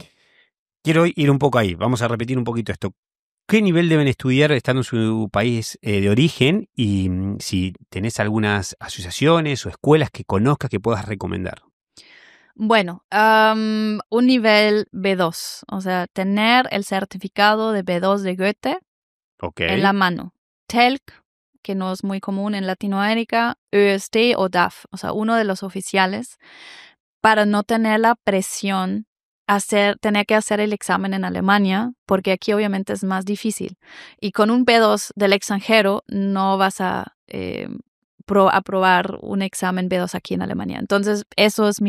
quiero ir un poco ahí, vamos a repetir un poquito esto. ¿Qué nivel deben estudiar estando en su país de origen? Y si tenés algunas asociaciones o escuelas que conozcas que puedas recomendar. Bueno, un nivel B2, o sea, tener el certificado de B2 de Goethe Ok. en la mano. TELC, que no es muy común en Latinoamérica, ÖST o DAF, o sea, uno de los oficiales, para no tener la presión tener que hacer el examen en Alemania, porque aquí obviamente es más difícil. Y con un B2 del extranjero no vas a aprobar un examen B2 aquí en Alemania. Entonces, eso es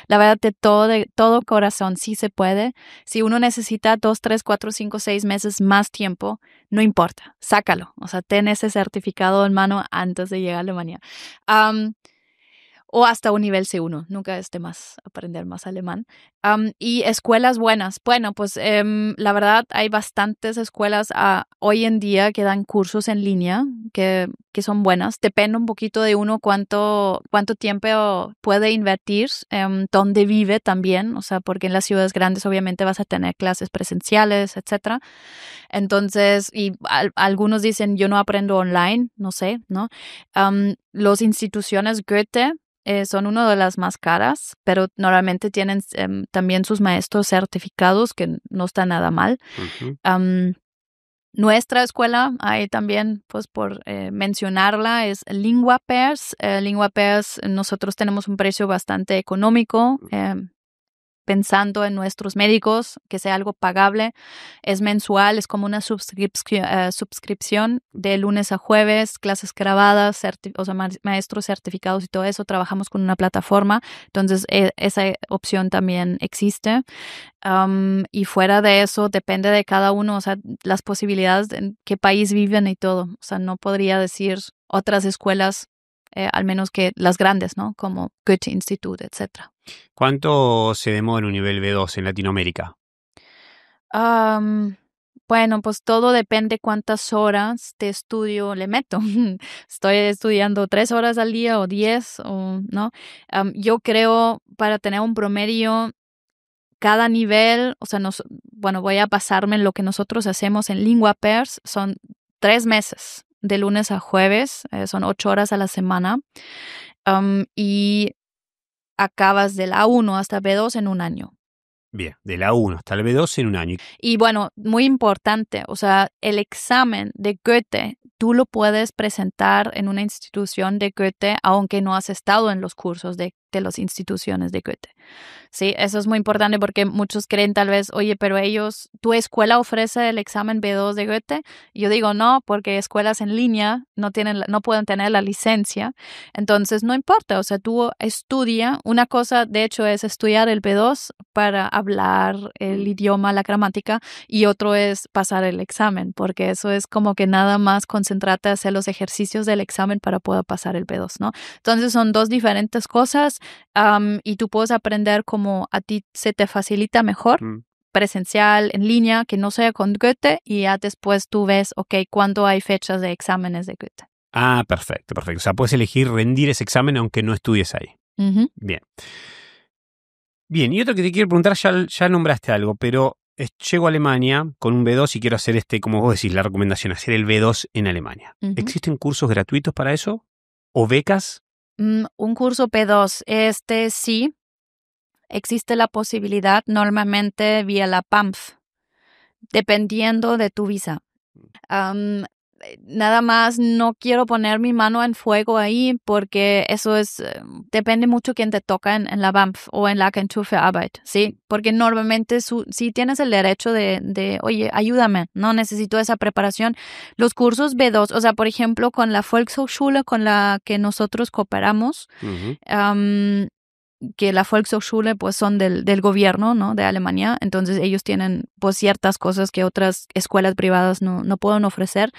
la verdad, de todo corazón, sí se puede. Si uno necesita 2, 3, 4, 5, 6 meses más tiempo, no importa, sácalo. O sea, ten ese certificado en mano antes de llegar a Alemania. O hasta un nivel C1, nunca es de más aprender más alemán. Y escuelas buenas. Bueno, pues la verdad hay bastantes escuelas hoy en día que dan cursos en línea que son buenas. Depende un poquito de uno cuánto tiempo puede invertir, dónde vive también, o sea, porque en las ciudades grandes obviamente vas a tener clases presenciales, etcétera. Entonces, y algunos dicen, yo no aprendo online, no sé, ¿no? Las instituciones Goethe son una de las más caras, pero normalmente tienen también sus maestros certificados, que no está nada mal. Nuestra escuela, ahí también, pues por mencionarla, es LinguaPairs. LinguaPairs, nosotros tenemos un precio bastante económico, pensando en nuestros médicos, que sea algo pagable. Es mensual, es como una suscripción de lunes a jueves, clases grabadas, o sea, maestros certificados y todo eso. Trabajamos con una plataforma, entonces esa opción también existe. Y fuera de eso, depende de cada uno, o sea, las posibilidades en qué país viven y todo. O sea, no podría decir otras escuelas, al menos que las grandes, ¿no? Como Goethe Institut, etcétera. ¿Cuánto se demora un nivel B2 en Latinoamérica? Bueno, pues todo depende cuántas horas de estudio le meto. Estoy estudiando 3 horas al día o 10, o no. Yo creo para tener un promedio, cada nivel, o sea, bueno, voy a basarme en lo que nosotros hacemos en LinguaPairs, son 3 meses, de lunes a jueves, son 8 horas a la semana, y acabas del A1 hasta B2 en un año. Bien, de la 1 hasta el B2 en un año. Y bueno, muy importante, o sea, el examen de Goethe, tú lo puedes presentar en una institución de Goethe, aunque no has estado en los cursos de las instituciones de Goethe. Sí, eso es muy importante porque muchos creen tal vez, oye, pero tu escuela ofrece el examen B2 de Goethe. Y yo digo, no, porque escuelas en línea no pueden tener la licencia. Entonces, no importa, o sea, tú estudia. Una cosa, de hecho, es estudiar el B2 para hablar el idioma, la gramática, y otro es pasar el examen, porque eso es como que nada más concentrarte a hacer los ejercicios del examen para poder pasar el B2, ¿no? Entonces, son dos diferentes cosas. Y tú puedes aprender como a ti se te facilita mejor, presencial, en línea, que no sea con Goethe, y ya después tú ves, cuándo hay fechas de exámenes de Goethe. Ah, perfecto. O sea, puedes elegir rendir ese examen aunque no estudies ahí. Uh-huh. Bien. Bien, y otro que te quiero preguntar, ya nombraste algo, pero llego a Alemania con un B2 y quiero hacer como vos decís, la recomendación, hacer el B2 en Alemania. Uh-huh. ¿Existen cursos gratuitos para eso? ¿O becas? Un curso B2, sí, existe la posibilidad normalmente vía la PAMF, dependiendo de tu visa. Nada más no quiero poner mi mano en fuego ahí porque eso depende mucho quién te toca en la BAMF o en la Agentur für Arbeit, ¿sí? Porque normalmente si tienes el derecho de, oye, ayúdame, no necesito esa preparación. Los cursos B2, o sea, por ejemplo, con la Volkshochschule con la que nosotros cooperamos, Uh-huh. que la Volkshochschule pues son del gobierno, ¿no? De Alemania, entonces ellos tienen pues ciertas cosas que otras escuelas privadas no pueden ofrecer.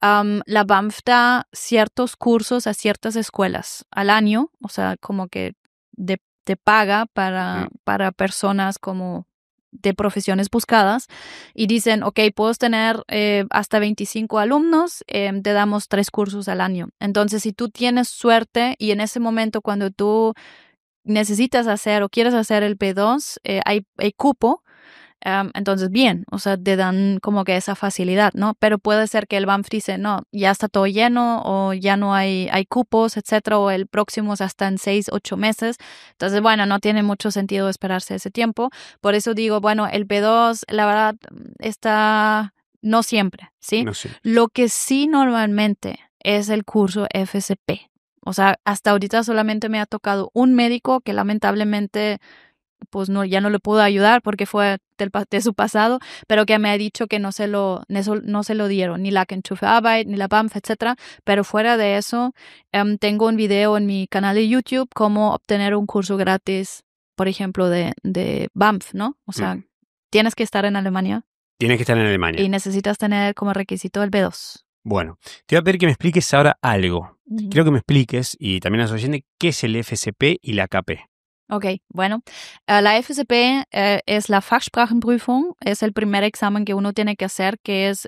La BAMF da ciertos cursos a ciertas escuelas al año, o sea, como que te paga para personas como de profesiones buscadas y dicen, puedes tener hasta 25 alumnos, te damos 3 cursos al año. Entonces, si tú tienes suerte y en ese momento cuando tú necesitas hacer o quieres hacer el B2, hay cupo, entonces bien, o sea, te dan como que esa facilidad, ¿no? Pero puede ser que el BAMF dice, no, ya está todo lleno o ya no hay cupos, etcétera, o el próximo es hasta en 6-8 meses. Entonces, bueno, no tiene mucho sentido esperarse ese tiempo. Por eso digo, bueno, el B2, la verdad, está no siempre, ¿sí? No sé. Lo que sí normalmente es el curso FSP. O sea, hasta ahorita solamente me ha tocado un médico que lamentablemente pues ya no le pudo ayudar porque fue de su pasado, pero que me ha dicho que no se lo dieron, ni la Agentur für Arbeit, ni la BAMF, etcétera. Pero fuera de eso, tengo un video en mi canal de YouTube cómo obtener un curso gratis, por ejemplo, de BAMF, ¿no? O sea, tienes que estar en Alemania. Tienes que estar en Alemania. Y necesitas tener como requisito el B2. Bueno, te voy a pedir que me expliques ahora algo. Uh-huh. Quiero que me expliques, y también a los oyentes, qué es el FSP y la KP. Bueno, la FSP es la Fachsprachenprüfung, es el primer examen que uno tiene que hacer, que es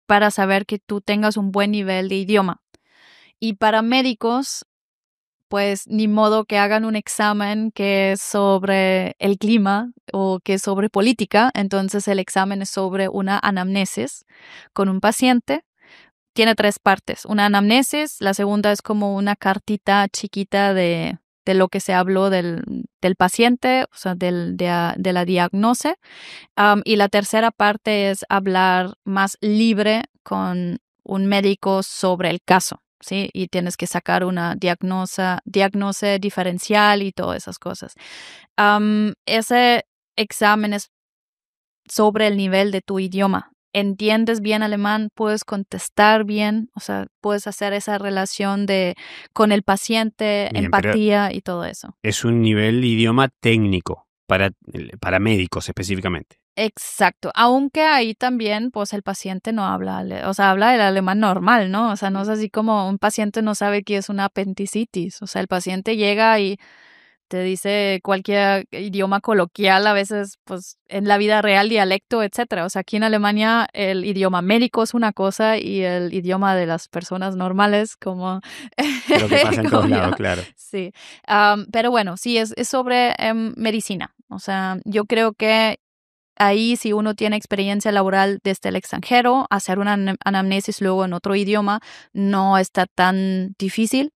para saber que tú tengas un buen nivel de idioma. Y para médicos, pues ni modo que hagan un examen que es sobre el clima o que es sobre política, entonces el examen es sobre una anamnesis con un paciente. Tiene 3 partes, una anamnesis, la segunda es como una cartita chiquita de lo que se habló del paciente, o sea, de la diagnose. Y la tercera parte es hablar más libre con un médico sobre el caso, ¿sí? Y tienes que sacar una diagnose diferencial y todas esas cosas. Ese examen es sobre el nivel de tu idioma. Entiendes bien alemán, puedes contestar bien, o sea, puedes hacer esa relación con el paciente, bien, empatía y todo eso. Es un nivel de idioma técnico para médicos específicamente. Exacto, aunque ahí también, pues el paciente no habla, o sea, habla el alemán normal, ¿no? O sea, no es así como un paciente no sabe qué es una apendicitis, o sea, el paciente llega y te dice cualquier idioma coloquial, a veces, pues, en la vida real, dialecto, etcétera. O sea, aquí en Alemania el idioma médico es una cosa y el idioma de las personas normales, como... Creo que pasa en todos lados, claro. Sí. Pero bueno, sí, es sobre medicina. O sea, yo creo que ahí, si uno tiene experiencia laboral desde el extranjero, hacer una anamnesis luego en otro idioma no está tan difícil.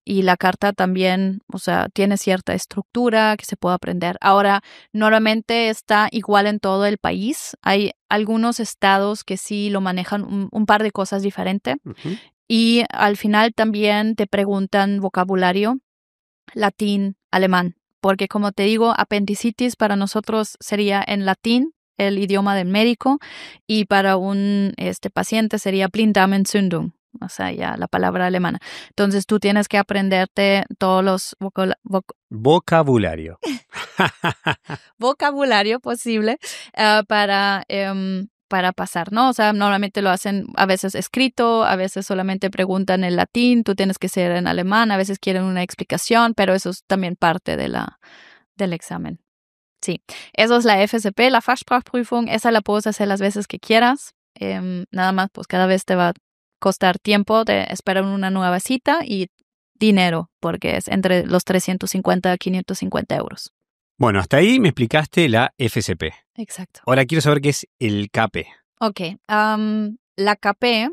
Y la carta también, o sea, tiene cierta estructura que se puede aprender. Ahora, normalmente está igual en todo el país. Hay algunos estados que sí lo manejan un par de cosas diferentes. Uh-huh. Y al final también te preguntan vocabulario, latín, alemán. Porque como te digo, apendicitis para nosotros sería en latín, el idioma del médico, y para un paciente sería Blinddarmentzündung, o sea, ya la palabra alemana. Entonces tú tienes que aprenderte todos los vocabulario. vocabulario posible para pasar, ¿no? O sea, normalmente lo hacen a veces escrito, a veces solamente preguntan en latín, tú tienes que ser en alemán, a veces quieren una explicación, pero eso es también parte del examen. Sí, eso es la FSP, la Fachsprachprüfung. Esa la puedes hacer las veces que quieras. Nada más, pues cada vez te va a costar tiempo de esperar una nueva cita y dinero, porque es entre los 350 a 550 euros. Bueno, hasta ahí me explicaste la FSP. Exacto. Ahora quiero saber qué es el CAPE. Ok, la KP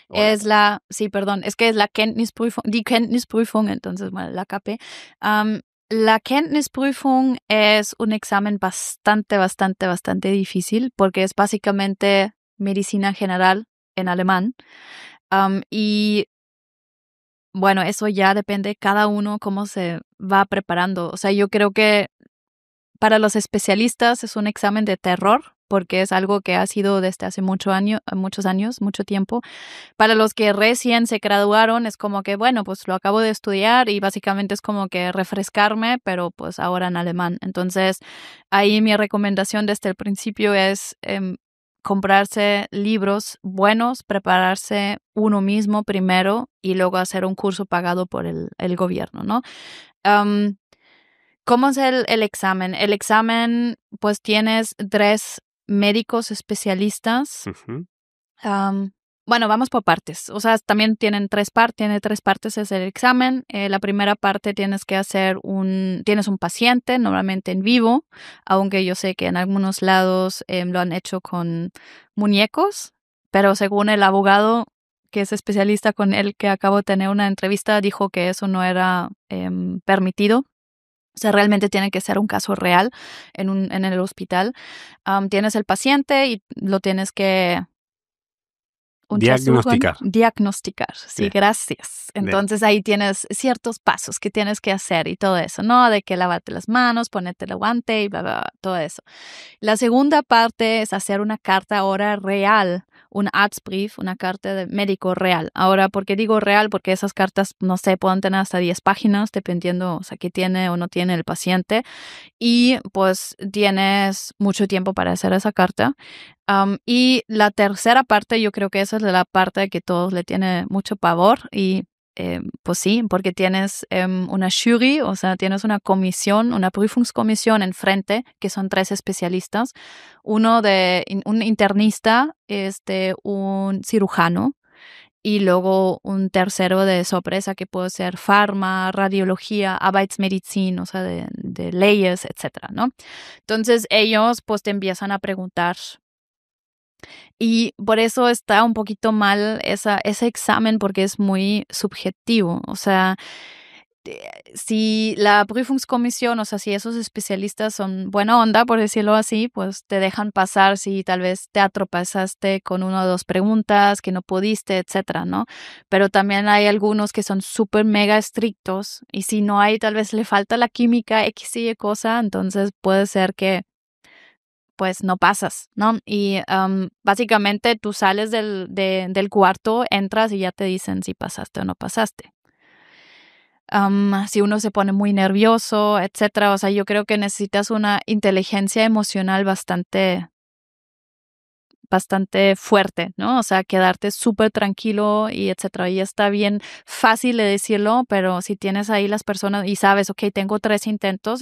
es la, sí, perdón, es que es la Kenntnisprüfung, die Kenntnisprüfung, entonces, bueno, la KP. La Kenntnisprüfung es un examen bastante difícil porque es básicamente medicina general en alemán. Y bueno, eso ya depende cada uno cómo se va preparando. O sea, yo creo que para los especialistas es un examen de terror porque es algo que ha sido desde hace muchos años, mucho tiempo. Para los que recién se graduaron es como que, bueno, pues lo acabo de estudiar y básicamente es como que refrescarme, pero pues ahora en alemán. Entonces, ahí mi recomendación desde el principio es comprarse libros buenos, prepararse uno mismo primero y luego hacer un curso pagado por el gobierno, ¿no? ¿Cómo es el examen? El examen, pues tienes 3 médicos especialistas. Uh-huh. Bueno, vamos por partes. O sea, también tiene 3 partes es el examen. La primera parte tienes un paciente, normalmente en vivo, aunque yo sé que en algunos lados lo han hecho con muñecos, pero según el abogado que es especialista con él que acabo de tener una entrevista, dijo que eso no era permitido. O sea, realmente tiene que ser un caso real en el hospital. Tienes el paciente y lo tienes que diagnosticar. Sí, gracias. Entonces ahí tienes ciertos pasos que tienes que hacer y todo eso, ¿no? De que lavarte las manos, ponerte el guante y bla, bla, bla, todo eso. La segunda parte es hacer una carta ahora real, un Arztbrief, una carta de médico real. Ahora, ¿por qué digo real? Porque esas cartas, no sé, pueden tener hasta 10 páginas, dependiendo, o sea, qué tiene o no tiene el paciente. Y pues tienes mucho tiempo para hacer esa carta. Y la tercera parte, yo creo que esa es la parte que todos le tiene mucho pavor y pues sí, porque tienes una jury, o sea, tienes una comisión, una Prüfungskommission enfrente, que son 3 especialistas. Un internista, un cirujano y luego un tercero de sorpresa que puede ser farma, radiología, Arbeitsmedizin, o sea, de leyes, etcétera, ¿no? Entonces ellos pues te empiezan a preguntar. Y por eso está un poquito mal ese examen porque es muy subjetivo. O sea, si la Prüfungskommission, o sea, si esos especialistas son buena onda, por decirlo así, pues te dejan pasar si tal vez te atropezaste con 1 o 2 preguntas que no pudiste, etcétera, ¿no? Pero también hay algunos que son súper mega estrictos y si no hay, tal vez le falta la química, X y cosa, entonces puede ser que pues no pasas, ¿no? Y básicamente tú sales del cuarto, entras y ya te dicen si pasaste o no pasaste. Si uno se pone muy nervioso, etcétera, o sea, yo creo que necesitas una inteligencia emocional bastante fuerte, ¿no? O sea, quedarte súper tranquilo y etcétera. Y está bien fácil de decirlo, pero si tienes ahí las personas y sabes, ok, tengo 3 intentos,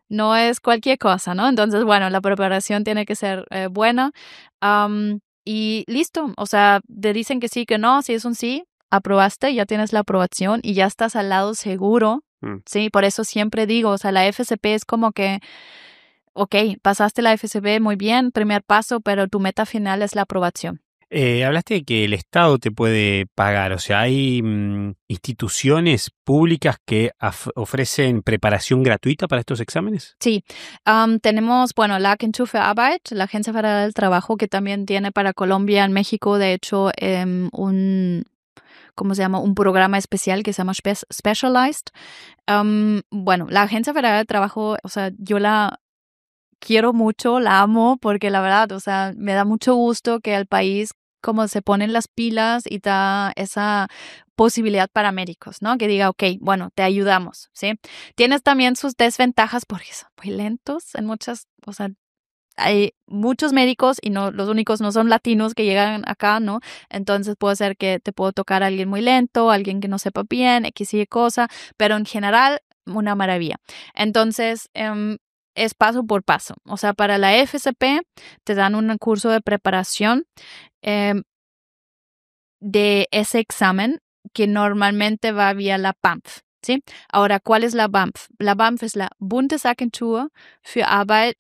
no es cualquier cosa, ¿no? Entonces, bueno, la preparación tiene que ser buena. Y listo, o sea, te dicen que sí, que no, si es un sí, aprobaste, ya tienes la aprobación y ya estás al lado seguro, ¿sí? Por eso siempre digo, o sea, la FSP es como que, ok, pasaste la FSP muy bien, primer paso, pero tu meta final es la aprobación. Hablaste de que el Estado te puede pagar, o sea, hay instituciones públicas que ofrecen preparación gratuita para estos exámenes. Sí, tenemos, bueno, la Agentur für Arbeit, la Agencia Federal del Trabajo, que también tiene para Colombia, en México, de hecho, ¿cómo se llama? Un programa especial que se llama Specialized. Bueno, la Agencia Federal del Trabajo, o sea, yo la quiero mucho, la amo, porque la verdad, o sea, me da mucho gusto que el país como se ponen las pilas y da esa posibilidad para médicos, ¿no? Que diga, ok, bueno, te ayudamos, ¿sí? Tienes también sus desventajas porque son muy lentos en muchas, o sea, hay muchos médicos y no los únicos no son latinos que llegan acá, ¿no? Entonces puede ser que te puedo tocar a alguien muy lento, alguien que no sepa bien, X y cosa, pero en general una maravilla. Entonces, es paso por paso. O sea, para la FSP te dan un curso de preparación de ese examen que normalmente va vía la BAMF, ¿sí? Ahora, ¿cuál es la BAMF? La BAMF es la Bundesagentur für Arbeit,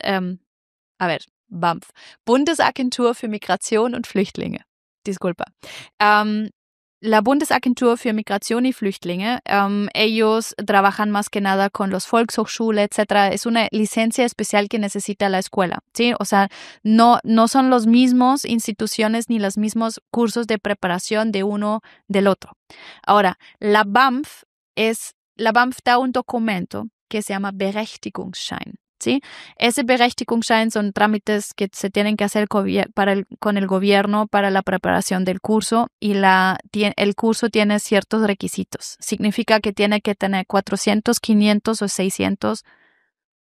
BAMF, Bundesagentur für Migration und Flüchtlinge. Disculpa. La Bundesagentur für Migration y Flüchtlinge, ellos trabajan más que nada con los Volkshochschule, etcétera. Es una licencia especial que necesita la escuela, ¿sí? O sea, no son los mismos instituciones ni los mismos cursos de preparación de uno del otro. Ahora, la BAMF da un documento que se llama Berechtigungsschein. ¿Sí? Ese Berechtigungsschein son trámites que se tienen que hacer con el gobierno para la preparación del curso y el curso tiene ciertos requisitos. Significa que tiene que tener 400, 500 o 600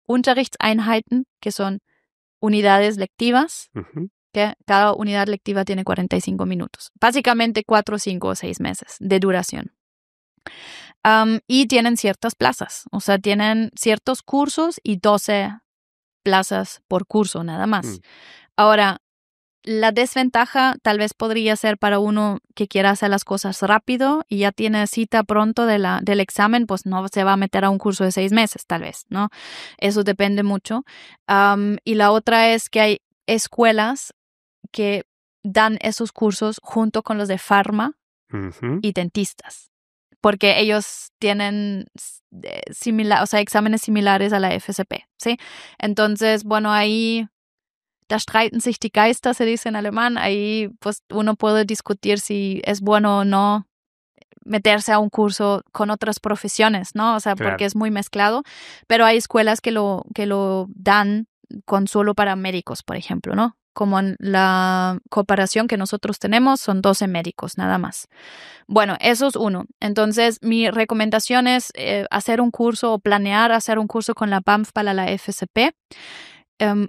Unterrichtseinheiten, que son unidades lectivas, que cada unidad lectiva tiene 45 minutos. Básicamente 4, 5 o 6 meses de duración. Y tienen ciertas plazas, o sea, tienen ciertos cursos y 12 plazas por curso nada más. Ahora, la desventaja tal vez podría ser para uno que quiera hacer las cosas rápido y ya tiene cita pronto del examen, pues no se va a meter a un curso de 6 meses tal vez, ¿no? Eso depende mucho. Y la otra es que hay escuelas que dan esos cursos junto con los de farma y dentistas, porque ellos tienen exámenes similares a la FSP, ¿sí? Entonces, bueno, ahí da streiten sich die Geister, se dice en alemán. Ahí pues uno puede discutir si es bueno o no meterse a un curso con otras profesiones, ¿no? O sea, Claro. porque es muy mezclado, pero hay escuelas que lo dan con solo para médicos, por ejemplo, ¿no? Como en la cooperación que nosotros tenemos, son 12 médicos, nada más. Bueno, eso es uno. Entonces, mi recomendación es hacer un curso o planear hacer un curso con la BAMF para la FSP.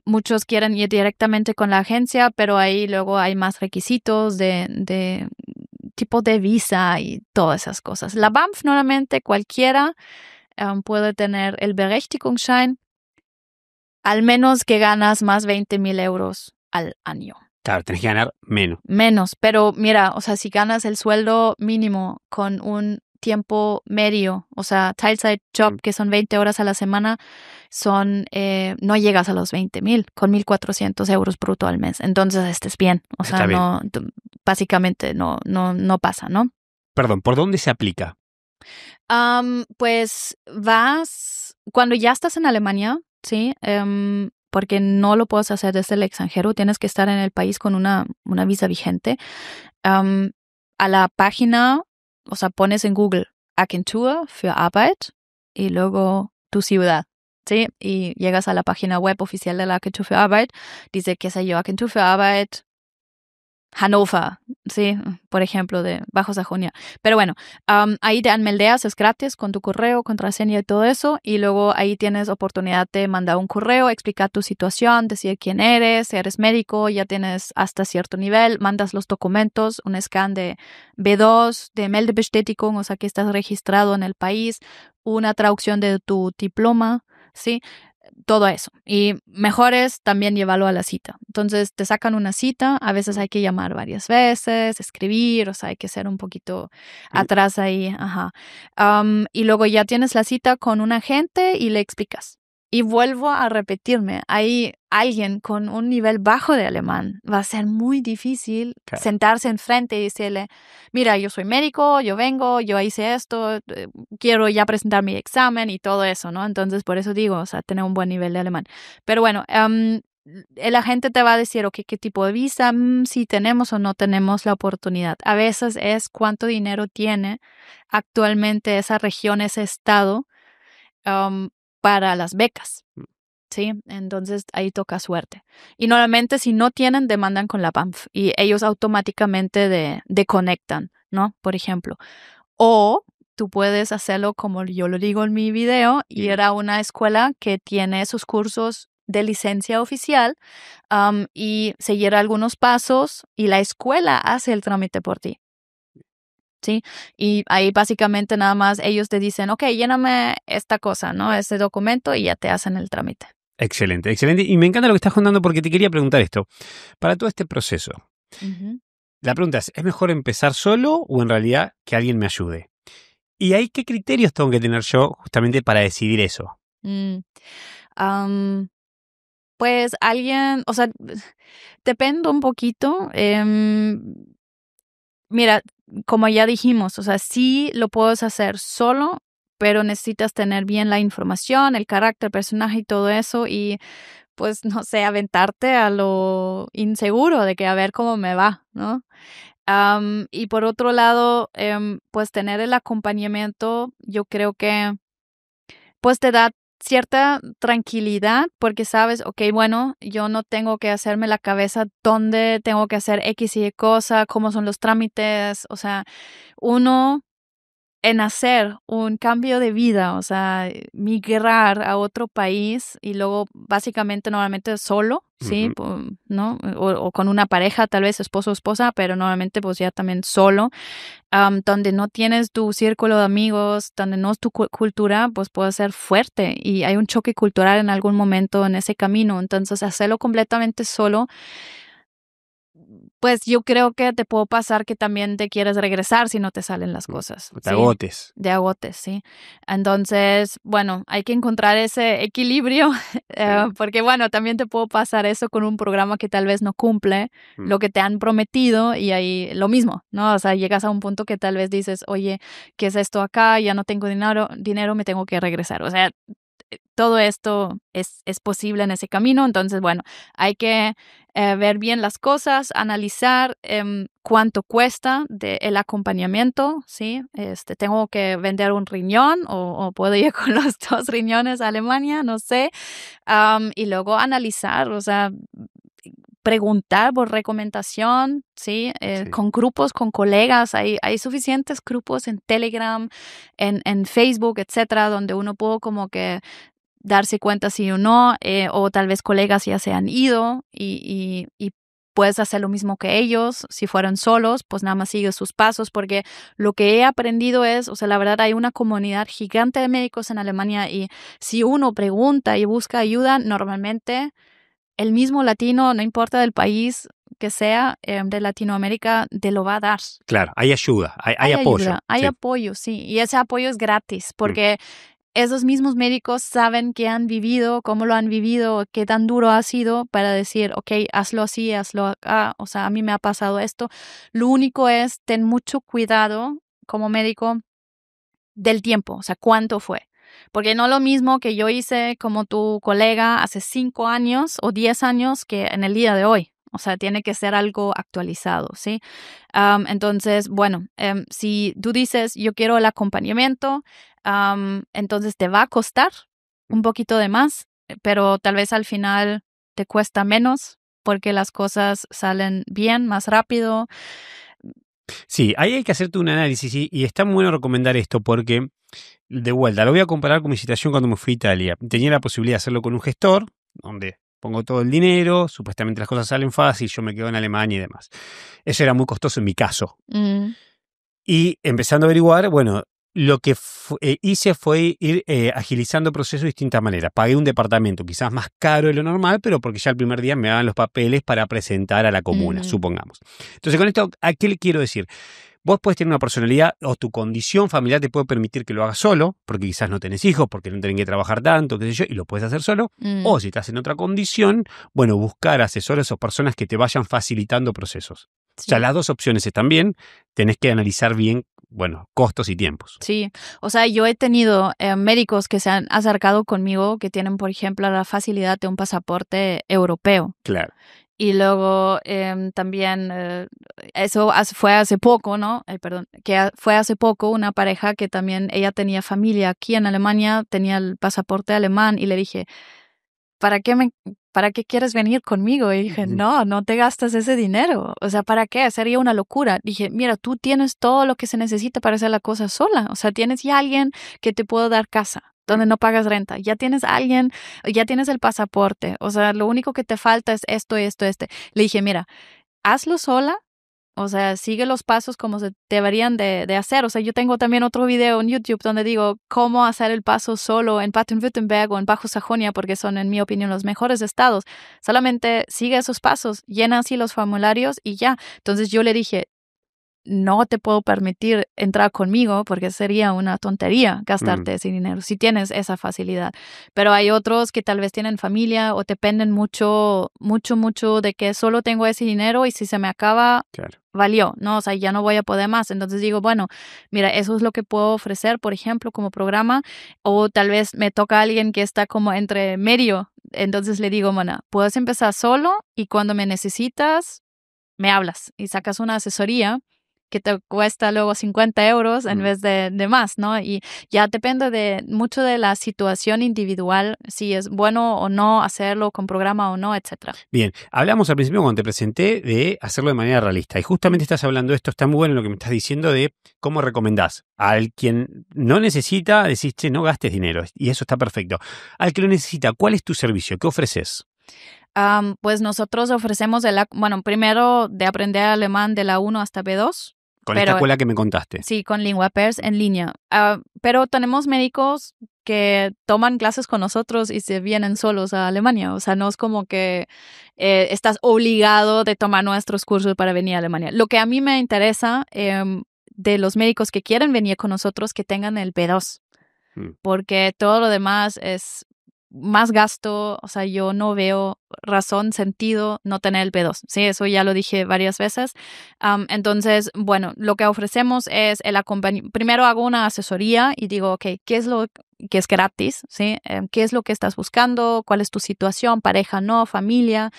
Muchos quieren ir directamente con la agencia, pero ahí luego hay más requisitos de tipo de visa y todas esas cosas. La BAMF normalmente cualquiera puede tener el Berechtigungsschein, al menos que ganas más 20,000 euros al año. Claro, tenés que ganar menos. Menos, pero mira, o sea, si ganas el sueldo mínimo con un tiempo medio, o sea, Teilzeitjob, que son 20 horas a la semana, no llegas a los 20,000 con 1,400 euros bruto al mes. Entonces, estés bien. O sea, básicamente no pasa, ¿no? Perdón, ¿por dónde se aplica? Pues cuando ya estás en Alemania, ¿sí? Porque no lo puedes hacer desde el extranjero, tienes que estar en el país con una visa vigente. A la página, o sea, pones en Google Agentur für Arbeit y luego tu ciudad, ¿sí? Y llegas a la página web oficial de la Agentur für Arbeit, dice, qué sé yo, Agentur für Arbeit Hannover, sí, por ejemplo, de Bajo Sajonia. Pero bueno, ahí te anmeldeas, es gratis, con tu correo, contraseña y todo eso, y luego ahí tienes oportunidad de mandar un correo, explicar tu situación, decir quién eres, si eres médico, ya tienes hasta cierto nivel, mandas los documentos, un scan de B2, de Meldebestätigung, o sea que estás registrado en el país, una traducción de tu diploma, ¿sí? Todo eso. Y mejor es también llevarlo a la cita. Entonces te sacan una cita, a veces hay que llamar varias veces, escribir, o sea, hay que ser un poquito atrás ahí. Ajá. Y luego ya tienes la cita con un agente y le explicas. Y vuelvo a repetirme, hay alguien con un nivel bajo de alemán, va a ser muy difícil sentarse enfrente y decirle, mira, yo soy médico, yo vengo, yo hice esto, quiero ya presentar mi examen y todo eso, ¿no? Entonces, por eso digo, o sea, tener un buen nivel de alemán. Pero bueno, el agente te va a decir, ok, ¿qué tipo de visa? Si tenemos o no tenemos la oportunidad. A veces es cuánto dinero tiene actualmente esa región, ese estado, para las becas, ¿sí? Entonces ahí toca suerte. Y normalmente si no tienen, demandan con la BAMF y ellos automáticamente deconectan, ¿no? Por ejemplo. O tú puedes hacerlo como yo lo digo en mi video, ir a una escuela que tiene esos cursos de licencia oficial y seguir algunos pasos y la escuela hace el trámite por ti. ¿Sí? Y ahí básicamente nada más ellos te dicen, ok, lléname esta cosa, ¿no? Este documento y ya te hacen el trámite. Excelente, excelente. Y me encanta lo que estás contando porque te quería preguntar esto. Para todo este proceso, la pregunta ¿es mejor empezar solo o en realidad que alguien me ayude? ¿Y ahí qué criterios tengo que tener yo justamente para decidir eso? Pues alguien, o sea, depende un poquito. Mira, como ya dijimos, o sea, sí lo puedes hacer solo, pero necesitas tener bien la información, el carácter, el personaje y todo eso y pues, no sé, aventarte a lo inseguro de que a ver cómo me va, ¿no? Y por otro lado, pues tener el acompañamiento, yo creo que pues te da cierta tranquilidad porque sabes, okey, bueno, yo no tengo que hacerme la cabeza dónde tengo que hacer X y Y cosa, cómo son los trámites, o sea, uno en hacer un cambio de vida, o sea, migrar a otro país y luego básicamente normalmente solo, ¿sí? ¿No? O con una pareja, tal vez esposo o esposa, pero normalmente pues ya también solo, donde no tienes tu círculo de amigos, donde no es tu cultura, pues puede ser fuerte y hay un choque cultural en algún momento en ese camino. Entonces, hacerlo completamente solo pues yo creo que te puede pasar que también te quieres regresar si no te salen las cosas. Te agotes. De agotes, sí. Entonces, bueno, hay que encontrar ese equilibrio, porque bueno, también te puede pasar eso con un programa que tal vez no cumple lo que te han prometido y ahí lo mismo, ¿no? O sea, llegas a un punto que tal vez dices, oye, ¿qué es esto acá? Ya no tengo dinero, me tengo que regresar. O sea, todo esto es posible en ese camino. Entonces, bueno, hay que ver bien las cosas, analizar cuánto cuesta el acompañamiento, ¿sí? Tengo que vender un riñón o puedo ir con los 2 riñones a Alemania, no sé. Y luego analizar, o sea, preguntar por recomendación, ¿sí? Con grupos, con colegas. Hay suficientes grupos en Telegram, en Facebook, etcétera, donde uno puede como que darse cuenta sí o no, o tal vez colegas ya se han ido y puedes hacer lo mismo que ellos. Si fueron solos, pues nada más sigue sus pasos, porque lo que he aprendido es, o sea, la verdad hay una comunidad gigante de médicos en Alemania y si uno pregunta y busca ayuda, normalmente el mismo latino, no importa del país que sea, de Latinoamérica, te lo va a dar. Claro, hay ayuda, hay apoyo. Ayuda, hay apoyo, sí, y ese apoyo es gratis, porque esos mismos médicos saben qué han vivido, cómo lo han vivido, qué tan duro ha sido para decir, okey, hazlo así, hazlo acá, o sea, a mí me ha pasado esto. Lo único es, ten mucho cuidado como médico del tiempo, o sea, ¿cuánto fue? Porque no lo mismo que yo hice como tu colega hace 5 años o 10 años que en el día de hoy. O sea, tiene que ser algo actualizado, ¿sí? Entonces, bueno, si tú dices, yo quiero el acompañamiento, entonces te va a costar un poquito de más, pero tal vez al final te cuesta menos porque las cosas salen bien, más rápido. Sí, ahí hay que hacerte un análisis y está muy bueno recomendar esto porque, de vuelta, lo voy a comparar con mi situación cuando me fui a Italia. Tenía la posibilidad de hacerlo con un gestor, donde pongo todo el dinero, supuestamente las cosas salen fácil, yo me quedo en Alemania y demás. Eso era muy costoso en mi caso. Y empezando a averiguar, bueno, lo que hice fue ir agilizando procesos de distintas maneras. Pagué un departamento quizás más caro de lo normal, pero porque ya el primer día me daban los papeles para presentar a la comuna, supongamos. Entonces, con esto, ¿a qué le quiero decir? Vos podés tener una personalidad o tu condición familiar te puede permitir que lo hagas solo, porque quizás no tenés hijos, porque no tenés que trabajar tanto, qué sé yo, y lo puedes hacer solo. O si estás en otra condición, bueno, buscar asesores o personas que te vayan facilitando procesos. Sí. O sea, las dos opciones están bien, tenés que analizar bien, bueno, costos y tiempos. Sí, o sea, yo he tenido médicos que se han acercado conmigo que tienen, por ejemplo, la facilidad de un pasaporte europeo. Claro. Y luego también, eso fue hace poco, ¿no? Fue hace poco una pareja que también ella tenía familia aquí en Alemania, tenía el pasaporte alemán y le dije, ¿para qué quieres venir conmigo? Y dije, no te gastas ese dinero. O sea, ¿para qué? Sería una locura. Dije, mira, tú tienes todo lo que se necesita para hacer la cosa sola. O sea, tienes ya alguien que te puede dar casa, donde no pagas renta. Ya tienes ya tienes el pasaporte. O sea, lo único que te falta es esto y esto, Le dije, mira, hazlo sola, O sea, sigue los pasos como se deberían de hacer. O sea, yo tengo también otro video en YouTube donde digo cómo hacer el paso solo en Baden-Württemberg o en Bajo Sajonia, porque son, en mi opinión, los mejores estados. Solamente sigue esos pasos, llena así los formularios y ya. Entonces yo le dije, no te puedo permitir entrar conmigo porque sería una tontería gastarte ese dinero si tienes esa facilidad. Pero hay otros que tal vez tienen familia o dependen mucho de que solo tengo ese dinero y si se me acaba, claro, valió, ¿no? O sea, ya no voy a poder más. Entonces digo, bueno, mira, eso es lo que puedo ofrecer, por ejemplo, como programa, o tal vez me toca a alguien que está como entre medio. Entonces le digo, bueno, puedes empezar solo y cuando me necesitas, me hablas y sacas una asesoría que te cuesta luego 50 euros en vez de más, ¿no? Y ya depende mucho de la situación individual, si es bueno o no hacerlo con programa o no, etcétera. Bien, hablamos al principio cuando te presenté de hacerlo de manera realista y justamente estás hablando de esto, está muy bueno lo que me estás diciendo de cómo recomendás. Al quien no necesita, decís, che, no gastes dinero y eso está perfecto. Al que lo necesita, ¿cuál es tu servicio? ¿Qué ofreces? Pues nosotros ofrecemos, primero de aprender alemán de la 1 hasta B2. Con esta escuela que me contaste. Sí, con LinguaPairs en línea. Pero tenemos médicos que toman clases con nosotros y se vienen solos a Alemania. O sea, no es como que estás obligado de tomar nuestros cursos para venir a Alemania. Lo que a mí me interesa de los médicos que quieren venir con nosotros, que tengan el B2. Porque todo lo demás es más gasto, o sea, yo no veo razón, sentido no tener el B2. Sí, eso ya lo dije varias veces. Entonces, bueno, lo que ofrecemos es el acompañamiento. Primero hago una asesoría y digo, ok, ¿qué es lo que es gratis? ¿Sí? ¿Qué es lo que estás buscando? ¿Cuál es tu situación? Pareja, no, familia,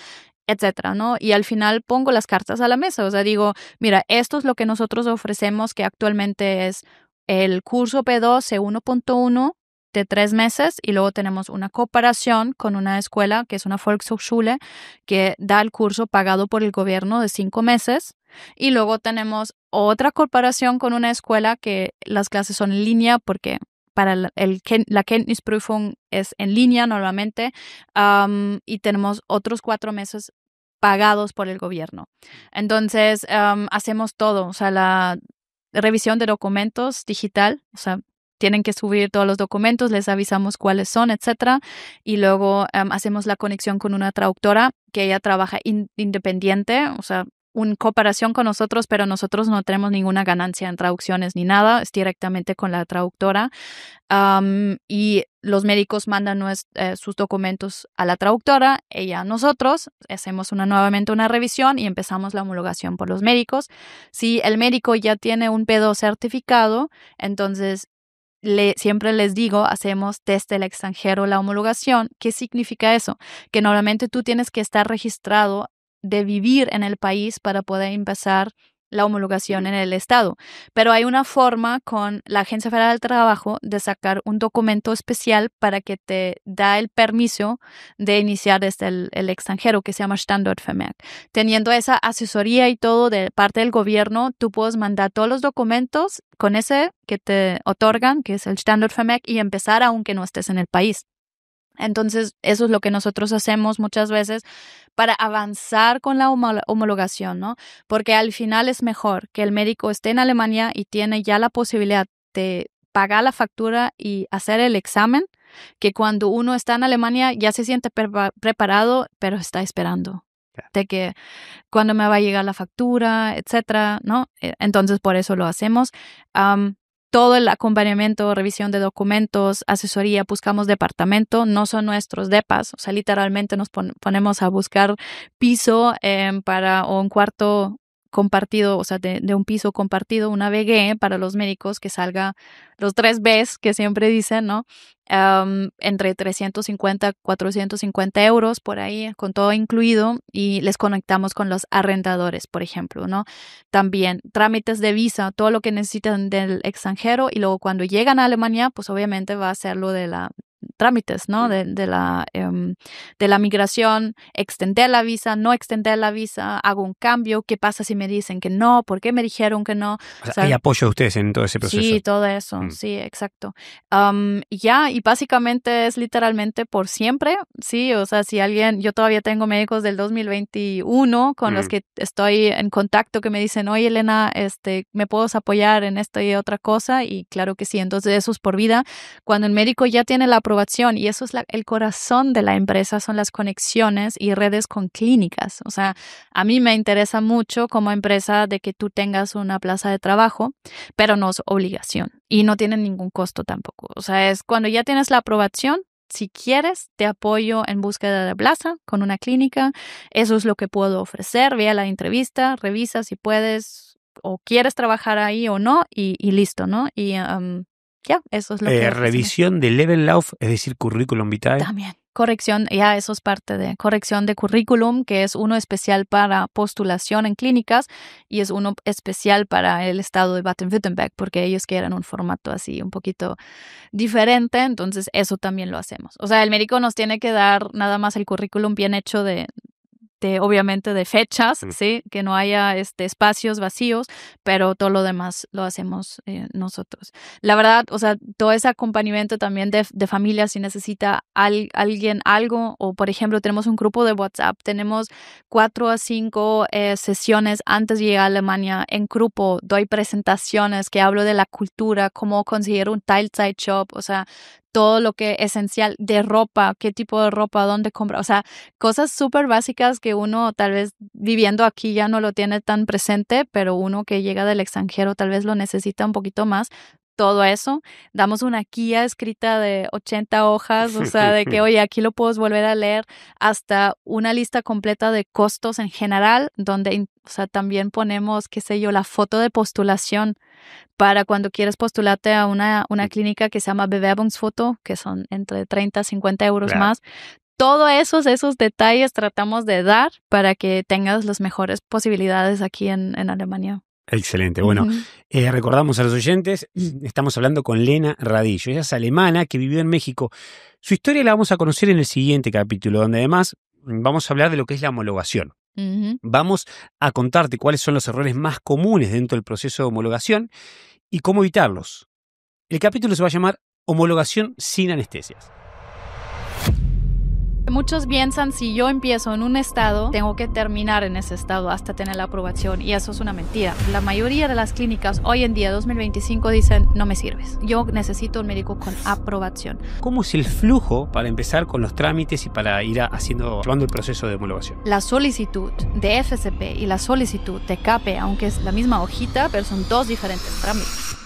etcétera, ¿no? Y al final pongo las cartas a la mesa. O sea, digo, mira, esto es lo que nosotros ofrecemos, que actualmente es el curso B2 C1.1 de 3 meses y luego tenemos una cooperación con una escuela que es una Volkshochschule que da el curso pagado por el gobierno de 5 meses y luego tenemos otra cooperación con una escuela que las clases son en línea porque para la Kenntnisprüfung es en línea normalmente y tenemos otros 4 meses pagados por el gobierno. Entonces hacemos todo, o sea, la revisión de documentos digital, o sea, tienen que subir todos los documentos, les avisamos cuáles son, etcétera, y luego hacemos la conexión con una traductora que ella trabaja independiente, o sea, en cooperación con nosotros, pero nosotros no tenemos ninguna ganancia en traducciones ni nada, es directamente con la traductora. Y los médicos mandan sus documentos a la traductora, ella a nosotros, hacemos nuevamente una revisión y empezamos la homologación por los médicos. Si el médico ya tiene un B2 certificado, entonces siempre les digo, hacemos desde el extranjero la homologación. ¿Qué significa eso? Que normalmente tú tienes que estar registrado de vivir en el país para poder empezar la homologación en el estado. Pero hay una forma con la Agencia Federal del Trabajo de sacar un documento especial para que te da el permiso de iniciar desde el extranjero, que se llama Standortvermerk. Teniendo esa asesoría y todo de parte del gobierno, tú puedes mandar todos los documentos con ese que te otorgan, que es el Standortvermerk, y empezar aunque no estés en el país. Entonces, eso es lo que nosotros hacemos muchas veces para avanzar con la homologación, ¿no? Porque al final es mejor que el médico esté en Alemania y tiene ya la posibilidad de pagar la factura y hacer el examen, que cuando uno está en Alemania ya se siente preparado, pero está esperando de que cuándo me va a llegar la factura, etcétera, ¿no? Entonces, por eso lo hacemos. Todo el acompañamiento, revisión de documentos, asesoría, buscamos departamento, no son nuestros depas, o sea, literalmente nos ponemos a buscar piso o un cuarto compartido, o sea, de un piso compartido, una VG para los médicos que salga los 3 Bs que siempre dicen, ¿no? Entre 350, 450 euros por ahí, con todo incluido, y les conectamos con los arrendadores, por ejemplo, ¿no? También trámites de visa, todo lo que necesitan del extranjero, y luego cuando llegan a Alemania, pues obviamente va a ser lo de la trámites, ¿no? De la migración, extender la visa, no extender la visa, hago un cambio, ¿qué pasa si me dicen que no? ¿Por qué me dijeron que no? O sea, ¿hay apoyo de ustedes en todo ese proceso? Sí, todo eso, sí, exacto. Y básicamente es literalmente por siempre, sí, o sea, si yo todavía tengo médicos del 2021 con los que estoy en contacto que me dicen, oye, Elena, ¿me puedes apoyar en esto y otra cosa? Y claro que sí, entonces eso es por vida. Cuando el médico ya tiene la aprobación, y eso es el corazón de la empresa, son las conexiones y redes con clínicas. O sea, a mí me interesa mucho como empresa de que tú tengas una plaza de trabajo, pero no es obligación y no tiene ningún costo tampoco. O sea, es cuando ya tienes la aprobación, si quieres, te apoyo en búsqueda de plaza con una clínica. Eso es lo que puedo ofrecer. Ve a la entrevista, revisa si puedes o quieres trabajar ahí o no y listo, ¿no? Y eso es lo que revisión de Lebenslauf, es decir, currículum vitae. También. Corrección, eso es parte de corrección de currículum, que es uno especial para postulación en clínicas y es uno especial para el estado de Baden-Württemberg, porque ellos quieren un formato así un poquito diferente, entonces eso también lo hacemos. O sea, el médico nos tiene que dar nada más el currículum bien hecho obviamente de fechas, ¿sí? Que no haya espacios vacíos, pero todo lo demás lo hacemos nosotros. La verdad, o sea, todo ese acompañamiento también de familia, si necesita alguien algo, o por ejemplo, tenemos un grupo de WhatsApp, tenemos 4 a 5 sesiones antes de llegar a Alemania en grupo, doy presentaciones que hablo de la cultura, cómo conseguir un Teilzeitjob, o sea, todo lo que es esencial de ropa, qué tipo de ropa, dónde comprar, o sea, cosas súper básicas que uno tal vez viviendo aquí ya no lo tiene tan presente, pero uno que llega del extranjero tal vez lo necesita un poquito más. Todo eso, damos una guía escrita de 80 hojas, o sea, de que, oye, aquí lo puedes volver a leer, hasta una lista completa de costos en general, donde, o sea, también ponemos, qué sé yo, la foto de postulación para cuando quieres postularte a una clínica que se llama Bewerbungsfoto, que son entre 30 a 50 euros más. Todos esos detalles tratamos de dar para que tengas las mejores posibilidades aquí en Alemania. Excelente. Bueno, recordamos a los oyentes, estamos hablando con Lena Radillo. Ella es alemana que vivió en México. Su historia la vamos a conocer en el siguiente capítulo, donde además vamos a hablar de lo que es la homologación. Vamos a contarte cuáles son los errores más comunes dentro del proceso de homologación y cómo evitarlos. El capítulo se va a llamar Homologación sin anestesias. Muchos piensan, si yo empiezo en un estado, tengo que terminar en ese estado hasta tener la aprobación, y eso es una mentira. La mayoría de las clínicas hoy en día, 2025, dicen, no me sirves. Yo necesito un médico con aprobación. ¿Cómo es el flujo para empezar con los trámites y para ir llevando el proceso de homologación? La solicitud de FSP y la solicitud de CAPE, aunque es la misma hojita, pero son 2 diferentes trámites.